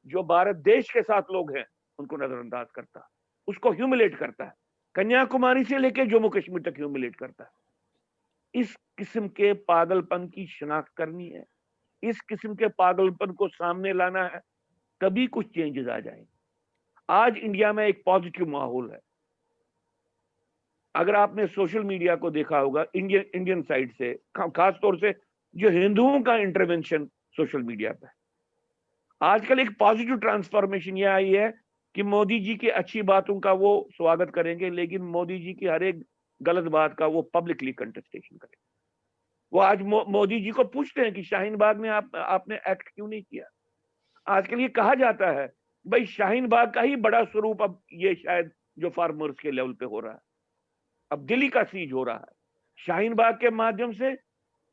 जो भारत देश के साथ लोग हैं उनको नजरअंदाज करता है, उसको ह्यूमिलेट करता है, कन्याकुमारी से लेकर जम्मू कश्मीर तक ह्यूमिलेट करता है। इस किस्म के पागलपन की शिनाख्त करनी है, इस किस्म के पागलपन को सामने लाना है, तभी कुछ चेंजेस आ जाएंगे। आज इंडिया में एक पॉजिटिव माहौल है। अगर आपने सोशल मीडिया को देखा होगा इंडियन साइड से, खास तौर से जो हिंदुओं का इंटरवेंशन सोशल मीडिया पे, आजकल एक पॉजिटिव ट्रांसफॉर्मेशन ये आई है कि मोदी जी की अच्छी बातों का वो स्वागत करेंगे, लेकिन मोदी जी की हर एक गलत बात का वो पब्लिकली कंटेस्टेशन करेंगे। वो आज मोदी जी को पूछते हैं कि शाहीन बाग में आपने एक्ट क्यों नहीं किया। आजकल ये कहा जाता है भाई शाहीन बाग का ही बड़ा स्वरूप अब ये शायद जो फार्मर्स के लेवल पे हो रहा है, अब दिल्ली का सीज हो रहा है। शाहीन बाग के माध्यम से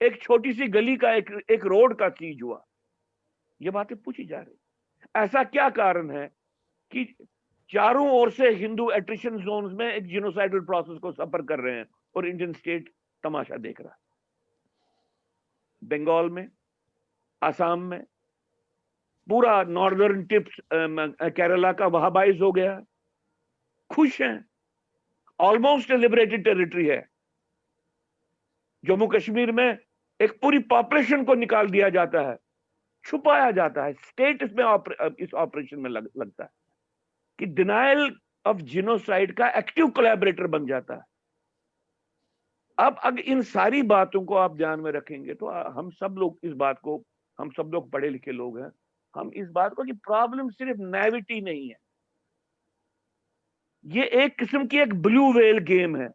एक छोटी सी गली का एक रोड का सीज हुआ। ये बातें पूछी जा रही, ऐसा क्या कारण है कि चारों ओर से हिंदू एट्रिशन जोन्स में एक जिनोसाइडल प्रोसेस को सफर कर रहे हैं और इंडियन स्टेट तमाशा देख रहा है। बंगाल में, आसाम में, पूरा नॉर्दर्न टिप्स केरला का वहाबाइज हो गया, खुश हैं, ऑलमोस्ट लिबरेटेड टेरिटरी है। जम्मू कश्मीर में एक पूरी पॉपुलेशन को निकाल दिया जाता है, छुपाया जाता है, स्टेट इसमें इस ऑपरेशन में लगता है कि डिनायल ऑफ जिनोसाइड का एक्टिव कोलैबोरेटर बन जाता है। अब अगर इन सारी बातों को आप ध्यान में रखेंगे तो हम सब लोग इस बात को, हम सब लोग पढ़े लिखे लोग हैं, हम इस बात को कि प्रॉब्लम सिर्फ नेविटी नहीं है, ये एक किस्म की एक ब्लू व्हेल गेम है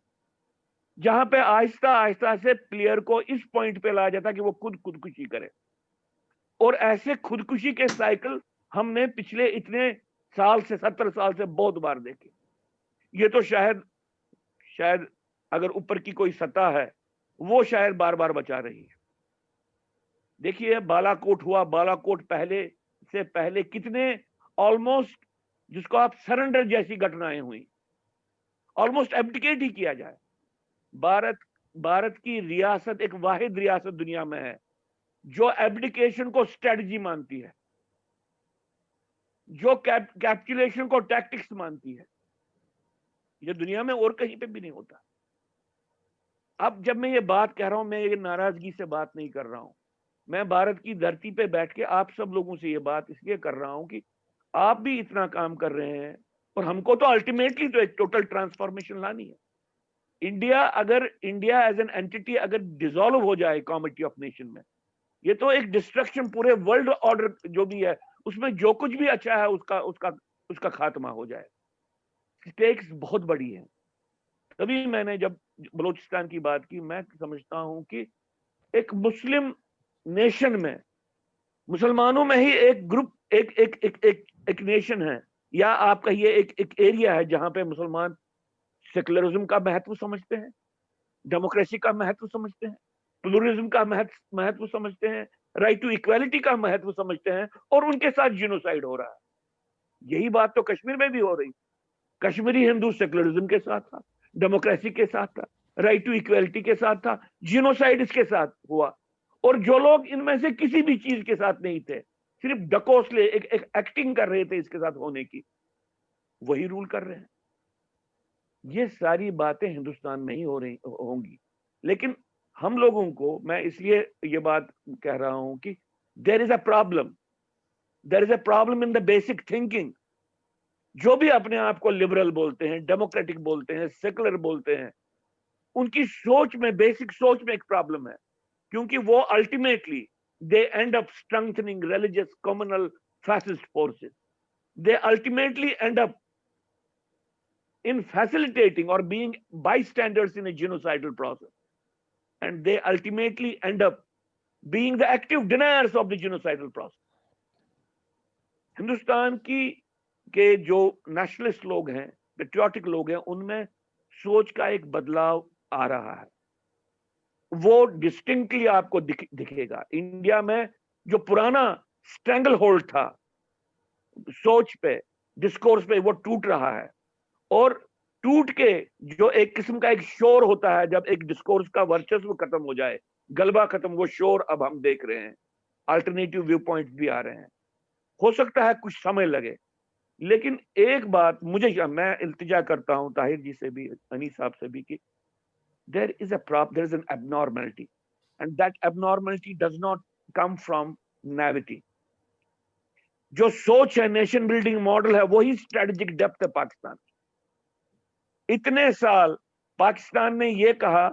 जहां पे आहिस्ता आहिस्ता से प्लेयर को इस पॉइंट पे लाया जाता है कि वो खुदकुशी करे। और ऐसे खुदकुशी के साइकिल हमने पिछले इतने साल से, 70 साल से बहुत बार देखे। ये तो शायद अगर ऊपर की कोई सत्ता है वो शायद बार बार बचा रही है। देखिए बालाकोट हुआ, बालाकोट पहले कितने ऑलमोस्ट, जिसको आप सरेंडर जैसी घटनाएं हुई, ऑलमोस्ट एब्डिकेट ही किया जाए। भारत की रियासत एक वाहिद रियासत दुनिया में है जो एब्डिकेशन को स्ट्रेटजी मानती है, जो कैप्चुलेशन को टैक्टिक्स मानती है। ये दुनिया में और कहीं पे भी नहीं होता। अब जब मैं ये बात कह रहा हूं, मैं ये नाराजगी से बात नहीं कर रहा हूं, मैं भारत की धरती पे बैठ के आप सब लोगों से ये बात इसलिए कर रहा हूं कि आप भी इतना काम कर रहे हैं और हमको तो अल्टीमेटली तो एक टोटल ट्रांसफॉर्मेशन लानी है। इंडिया एज एन एंटिटी अगर डिसॉल्व हो जाए कमिटी ऑफ नेशन में, ये तो एक डिस्ट्रक्शन, पूरे वर्ल्ड ऑर्डर जो भी है उसमें जो कुछ भी अच्छा है उसका खात्मा हो जाए। स्टेक्स बहुत बड़ी है। तभी मैंने जब बलूचिस्तान की बात की, मैं समझता हूं कि एक मुस्लिम नेशन में, मुसलमानों में ही एक ग्रुप, एक नेशन है, या आप कहिए एक एरिया है जहां पे मुसलमान सेकुलरिज्म का महत्व समझते हैं, डेमोक्रेसी का महत्व समझते हैं, प्लूरलिज्म का महत्व समझते हैं, राइट टू इक्वालिटी का महत्व समझते हैं, और उनके साथ जिनोसाइड हो रहा है। यही बात तो कश्मीर में भी हो रही। कश्मीरी हिंदू सेकुलरिज्म के साथ था, डेमोक्रेसी के साथ था, राइट टू इक्वालिटी के साथ था, जिनोसाइड इसके साथ हुआ। और जो लोग इनमें से किसी भी चीज के साथ नहीं थे, सिर्फ डकोसले एक एक्टिंग कर रहे थे इसके साथ होने की, वही रूल कर रहे हैं। ये सारी बातें हिंदुस्तान में ही हो रही होंगी, लेकिन हम लोगों को, मैं इसलिए ये बात कह रहा हूं कि there is a problem in the basic thinking. जो भी अपने आप को लिबरल बोलते हैं, डेमोक्रेटिक बोलते हैं, सेकुलर बोलते हैं, उनकी सोच में, बेसिक सोच में एक प्रॉब्लम है, क्योंकि वो ultimately they and up strengthening religious communal fascist forces, they ultimately and up in facilitating or being bystanders in a genocidal process, and they ultimately end up being the active deniers of the genocidal process. Hindustan के जो nationalist लोग हैं, patriotic लोग हैं, उनमें सोच का एक बदलाव आ रहा है। वो डिस्टिंक्टली आपको दिखेगा। इंडिया में जो पुराना स्ट्रैंगल होल्ड था सोच पे, डिस्कोर्स पे, वो टूट रहा है। और टूट के जो एक किस्म का एक शोर होता है, जब एक डिस्कोर्स का वर्चस्व खत्म हो जाए, गलबा खत्म, वो शोर अब हम देख रहे हैं। अल्टरनेटिव व्यू पॉइंट्स भी आ रहे हैं। हो सकता है कुछ समय लगे, लेकिन एक बात मैं इल्तिजा करता हूं ताहिर जी से भी, अनीस साहब से भी, कि there is an abnormality, and that abnormality does not come from naivety. जो सोच है, नेशन बिल्डिंग मॉडल है, वही स्ट्रेटेजिक डेप्थ है पाकिस्तान। इतने साल पाकिस्तान ने यह कहा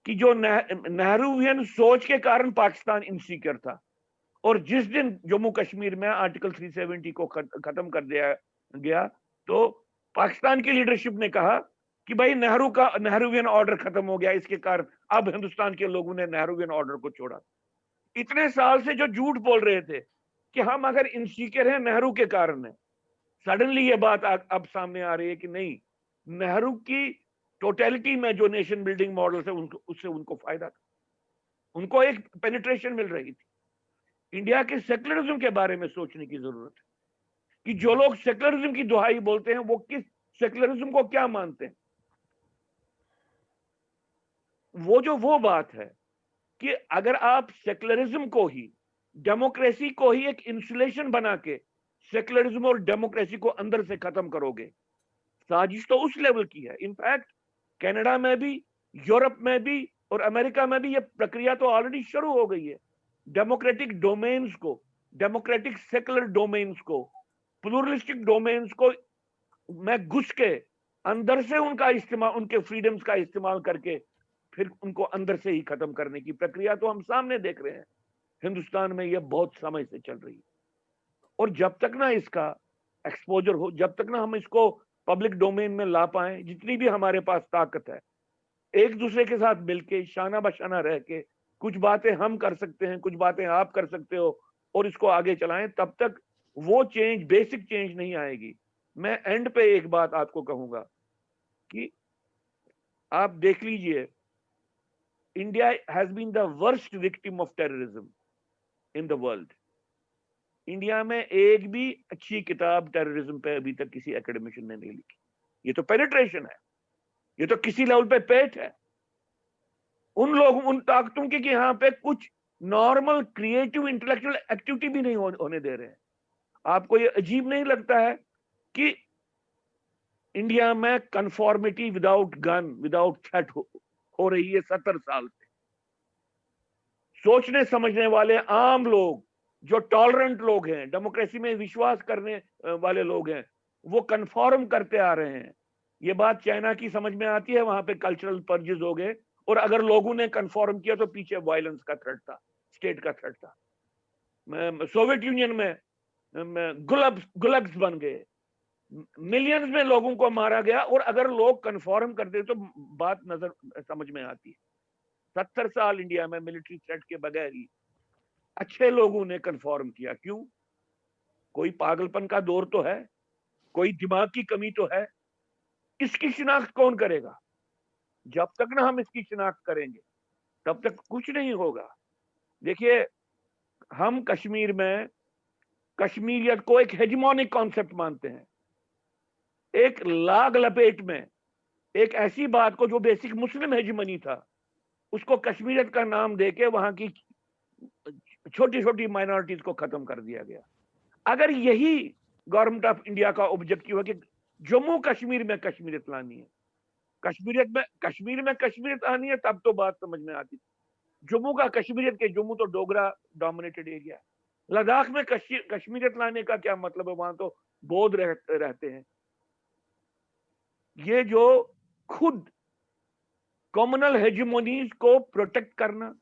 कि जो नेहरूवियन सोच के कारण पाकिस्तान इनसिक्योर था, और जिस दिन जम्मू कश्मीर में आर्टिकल 370 को खत्म कर दिया गया, तो पाकिस्तान की लीडरशिप ने कहा कि भाई नेहरूवियन ऑर्डर खत्म हो गया, इसके कारण अब हिंदुस्तान के लोगों ने नेहरूवियन ऑर्डर को छोड़ा। इतने साल से जो झूठ बोल रहे थे कि हम अगर इनसिक्योर हैं नेहरू के कारण है, सडनली ये बात अब सामने आ रही है कि नहीं, नेहरू की टोटलिटी में जो नेशन बिल्डिंग मॉडल है उससे उनको फायदा था, उनको एक पेनिट्रेशन मिल रही थी। इंडिया के सेक्युलरिज्म के बारे में सोचने की जरूरत है कि जो लोग सेक्युलरिज्म की दुहाई बोलते हैं वो किस सेक्युलरिज्म को क्या मानते हैं। वो बात है कि अगर आप सेक्युलरिज्म को ही, डेमोक्रेसी को ही एक इंसुलेशन बना के सेक्युलरिज्म और डेमोक्रेसी को अंदर से खत्म करोगे, साजिश तो उस लेवल की है। इनफैक्ट कनाडा में भी, यूरोप में भी और अमेरिका में भी ये प्रक्रिया तो ऑलरेडी शुरू हो गई है। डेमोक्रेटिक डोमेन्स को, डेमोक्रेटिक सेक्युलर डोमेन्स को, प्लूरलिस्टिक डोमेन्स को मैं घुस के अंदर से उनका इस्तेमाल, उनके फ्रीडम्स का इस्तेमाल करके फिर उनको अंदर से ही खत्म करने की प्रक्रिया तो हम सामने देख रहे हैं। हिंदुस्तान में यह बहुत समय से चल रही है, और जब तक ना इसका एक्सपोजर हो, जब तक ना हम इसको पब्लिक डोमेन में ला पाए, जितनी भी हमारे पास ताकत है, एक दूसरे के साथ मिलके शाना बशाना रह के कुछ बातें हम कर सकते हैं, कुछ बातें आप कर सकते हो, और इसको आगे चलाएं, तब तक वो चेंज, बेसिक चेंज नहीं आएगी। मैं एंड पे एक बात आपको कहूंगा कि आप देख लीजिए, India has been the worst victim of terrorism in the world. India में एक भी अच्छी किताब टेररिज्म पे अभी तक किसी एकेडमिशियन ने नहीं लिखी। ये तो पेनिट्रेशन है, ये तो किसी लेवल पे पेट है उन लोग, उन ताकतों की कि यहाँ पे कुछ नॉर्मल क्रिएटिव इंटेलेक्चुअल एक्टिविटी भी नहीं होने दे रहे हैं। आपको ये अजीब नहीं लगता है कि इंडिया में conformity without gun, without threat हो रही है 70 साल से? सोचने समझने वाले आम लोग, जो टॉलरेंट लोग हैं, डेमोक्रेसी में विश्वास करने वाले लोग हैं, वो कंफॉर्म करते आ रहे हैं। ये बात चाइना की समझ में आती है, वहां पे कल्चरल पर्जेस हो गए, और अगर लोगों ने कंफॉर्म किया तो पीछे वायलेंस का थ्रेट था, स्टेट का थ्रेट था। सोवियत यूनियन में गुलाग्स बन गए, मिलियंस में लोगों को मारा गया, और अगर लोग कंफॉर्म करते तो बात नजर समझ में आती है। 70 साल इंडिया में मिलिट्री थ्रेट के बगैर ही अच्छे लोगों ने कंफॉर्म किया। क्यों? कोई पागलपन का दौर तो है, कोई दिमाग की कमी तो है। इसकी शिनाख्त कौन करेगा? जब तक ना हम इसकी शिनाख्त करेंगे तब तक कुछ नहीं होगा। देखिए, हम कश्मीर में कश्मीरियत को एक हेजिमोनिक कॉन्सेप्ट मानते हैं, एक लाग लपेट में एक ऐसी बात को जो बेसिक मुस्लिम हेजिमनी था, उसको कश्मीरियत का नाम देके वहां की छोटी छोटी माइनॉरिटीज को खत्म कर दिया गया। अगर यही गवर्नमेंट ऑफ इंडिया का ऑब्जेक्टिव है कि जम्मू कश्मीर में कश्मीरियत लानी है, कश्मीर में कश्मीरियत आनी है, तब तो बात समझ में आती। जम्मू का कश्मीरियत के, जम्मू तो डोगरा डोमिनेटेड एरिया है, लद्दाख में कश्मीरियत लाने का क्या मतलब है? वहां तो बौद्ध रहते हैं। ये जो खुद कॉमनल हेजिमोनीज को प्रोटेक्ट करना,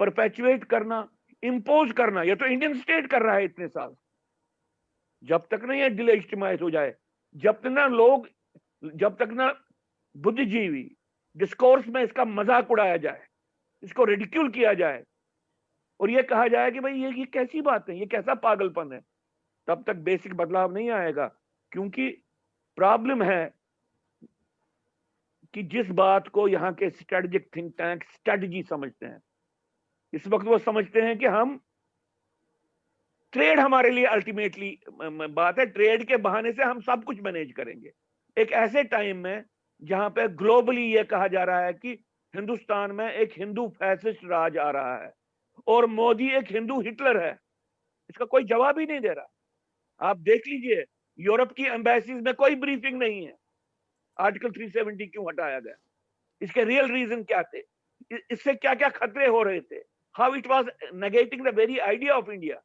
परपेचुएट करना, इंपोज करना, ये तो इंडियन स्टेट कर रहा है इतने साल। जब तक ना ये डिलेजिटिमाइज हो जाए, जब तक ना बुद्धिजीवी डिस्कोर्स में इसका मजाक उड़ाया जाए, इसको रिडिक्यूल किया जाए, और ये कहा जाए कि भाई ये कैसी बात है, ये कैसा पागलपन है, तब तक बेसिक बदलाव नहीं आएगा। क्योंकि प्रॉब्लम है कि जिस बात को यहाँ के स्ट्रेटेजिक थिंक टैंक स्ट्रेटजी समझते हैं, इस वक्त वो समझते हैं कि हम ट्रेड हमारे लिए अल्टीमेटली बात है, ट्रेड के बहाने से हम सब कुछ मैनेज करेंगे। एक ऐसे टाइम में जहां पे ग्लोबली ये कहा जा रहा है कि हिंदुस्तान में एक हिंदू फैसिस्ट राज आ रहा है और मोदी एक हिंदू हिटलर है, इसका कोई जवाब ही नहीं दे रहा। आप देख लीजिए, यूरोप की एम्बेसीज में कोई ब्रीफिंग नहीं है। आर्टिकल 370 क्यों हटाया गया, इसके रियल रीजन क्या थे, इससे क्या क्या खतरे हो रहे थे, how it was negating the very idea of India.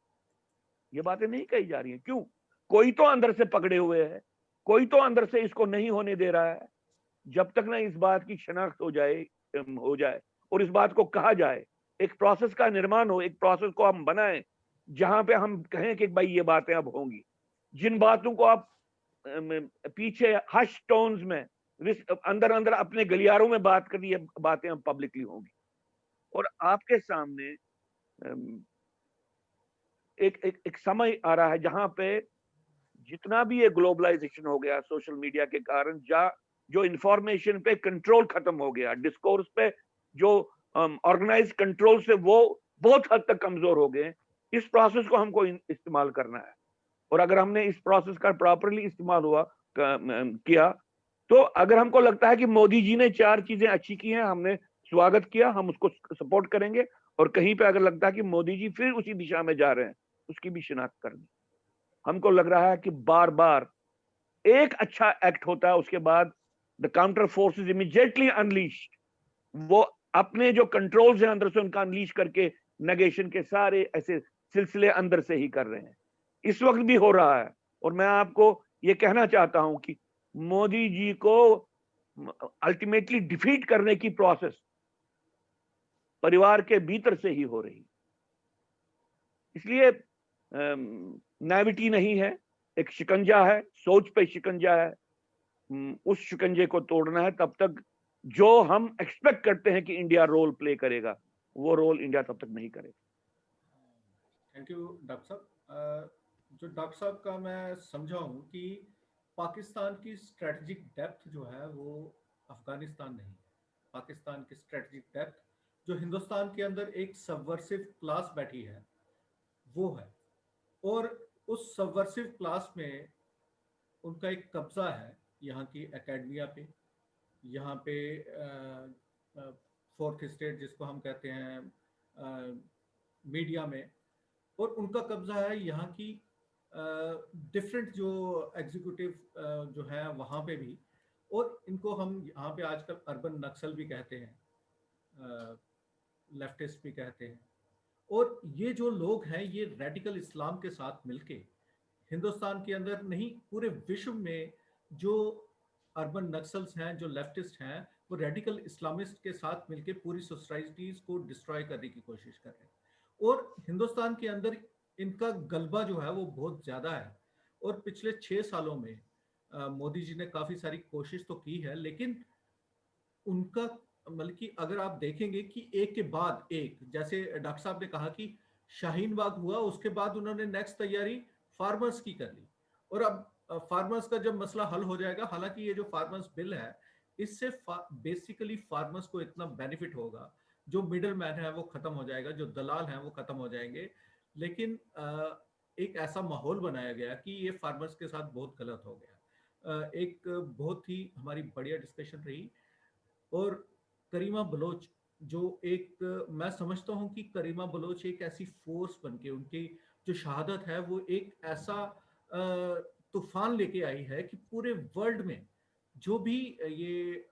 ये बातें नहीं कही जा रही हैं, क्यों? कोई तो अंदर से पकड़े हुए है, कोई तो अंदर से इसको नहीं होने दे रहा है। जब तक ना इस बात की शनाख्त हो जाए और इस बात को कहा जाए, एक प्रोसेस का निर्माण हो, एक प्रोसेस को हम बनाएं जहां पे हम कहें कि भाई ये बातें अब होंगी। जिन बातों को आप पीछे हश टोन्स में अंदर अंदर अपने गलियारों में बात कर, ये बातें अब पब्लिकली होंगी। और आपके सामने एक समय आ रहा है जहां पे जितना भी ये ग्लोबलाइजेशन हो गया सोशल मीडिया के कारण, जो इंफॉर्मेशन पे कंट्रोल खत्म हो गया, डिस्कोर्स पे जो ऑर्गेनाइज कंट्रोल से वो बहुत हद तक कमजोर हो गए। इस प्रोसेस को हमको इस्तेमाल करना है, और अगर हमने इस प्रोसेस का प्रॉपरली इस्तेमाल किया, तो अगर हमको लगता है कि मोदी जी ने 4 चीजें अच्छी की हैं, हमने स्वागत किया, हम उसको सपोर्ट करेंगे। और कहीं पे अगर लगता है कि मोदी जी फिर उसी दिशा में जा रहे हैं, उसकी भी शिनाख्त करनी। हमको लग रहा है कि बार बार एक अच्छा एक्ट होता है, उसके बाद the counter forces immediately unleashed, वो अपने जो कंट्रोल्स हैं अंदर से उनका अनलीश करके नेगेशन के सारे ऐसे सिलसिले अंदर से ही कर रहे हैं। इस वक्त भी हो रहा है। और मैं आपको ये कहना चाहता हूं कि मोदी जी को अल्टीमेटली डिफीट करने की प्रोसेस परिवार के भीतर से ही हो रही। इसलिए नैविटी नहीं है, एक शिकंजा है, सोच पे शिकंजा है। उस शिकंजे को तोड़ना है। तब तक जो हम एक्सपेक्ट करते हैं कि इंडिया रोल प्ले करेगा, वो रोल इंडिया तब तक नहीं करेगा। थैंक यू डॉक्टर साहब। जो डॉक्टर साहब का मैं समझा हूं कि पाकिस्तान की स्ट्रेटजिक डेप्थ जो है वो अफगानिस्तान नहीं है। पाकिस्तान की स्ट्रेटजिक डेप्थ जो हिंदुस्तान के अंदर एक सबवर्सिव क्लास बैठी है वो है, और उस सबवर्सिव क्लास में उनका एक कब्जा है यहाँ की एकेडमिया पे, यहाँ पे फोर्थ स्टेट जिसको हम कहते हैं मीडिया में, और उनका कब्जा है यहाँ की डिफरेंट जो एग्जीक्यूटिव जो है वहाँ पे भी, और इनको हम यहाँ पे आजकल अर्बन नक्सल भी कहते हैं, लेफ्टिस्ट भी कहते हैं। और ये जो लोग हैं ये रेडिकल इस्लाम के साथ मिलके हिंदुस्तान के अंदर नहीं पूरे विश्व में जो अर्बन नक्सल्स हैं, जो लेफ्टिस्ट हैं, वो रेडिकल इस्लामिस्ट के साथ मिलके पूरी सोसाइटीज को डिस्ट्रॉय करने की कोशिश कर रहे हैं। और हिंदुस्तान के अंदर इनका गलबा जो है वो बहुत ज़्यादा है। और पिछले 6 सालों में मोदी जी ने काफ़ी सारी कोशिश तो की है, लेकिन उनका मतलब कि अगर आप देखेंगे कि एक के बाद एक, जैसे डॉक्टर साहब ने कहा कि शाहीन बाग हुआ, उसके बाद उन्होंने नेक्स्ट तैयारी फार्मर्स की कर ली। और अब फार्मर्स का जब मसला हल हो जाएगा, हालांकि ये जो फार्मर्स बिल है इससे बेसिकली फार्मर्स को इतना बेनिफिट होगा, जो मिडल मैन है वो खत्म हो जाएगा, जो दलाल हैं वो खत्म हो जाएंगे। लेकिन एक ऐसा माहौल बनाया गया कि ये फार्मर्स के साथ बहुत गलत हो गया। एक बहुत ही हमारी बढ़िया डिस्कशन रही। और करीमा बलोच जो एक, मैं समझता हूँ कि करीमा बलोच एक ऐसी फोर्स बन के, उनकी जो शहादत है वो एक ऐसा तूफान लेके आई है कि पूरे वर्ल्ड में जो भी ये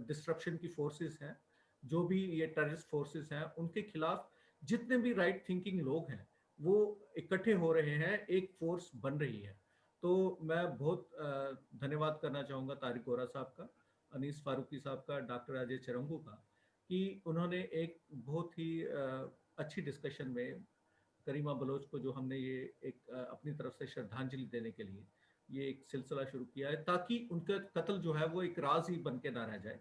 डिस्ट्रप्शन की फोर्सेस हैं, जो भी ये टेररिस्ट फोर्सेस हैं, उनके खिलाफ जितने भी राइट थिंकिंग लोग हैं वो इकट्ठे हो रहे हैं, एक फोर्स बन रही है। तो मैं बहुत धन्यवाद करना चाहूँगा तारिक गोरा साहब का, अनीस फारूकी साहब का, डॉक्टर अजय चरंगू का, कि उन्होंने एक बहुत ही अच्छी डिस्कशन में करीमा बलोच को, जो हमने ये एक अपनी तरफ से श्रद्धांजलि देने के लिए ये एक सिलसिला शुरू किया है, ताकि उनका कत्ल जो है वो एक राज ही बन के ना रह जाए।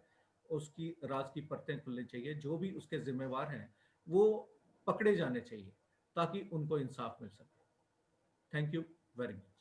उसकी राज की परतें खुलनी चाहिए, जो भी उसके जिम्मेवार हैं वो पकड़े जाने चाहिए, ताकि उनको इंसाफ मिल सके। Thank you very much.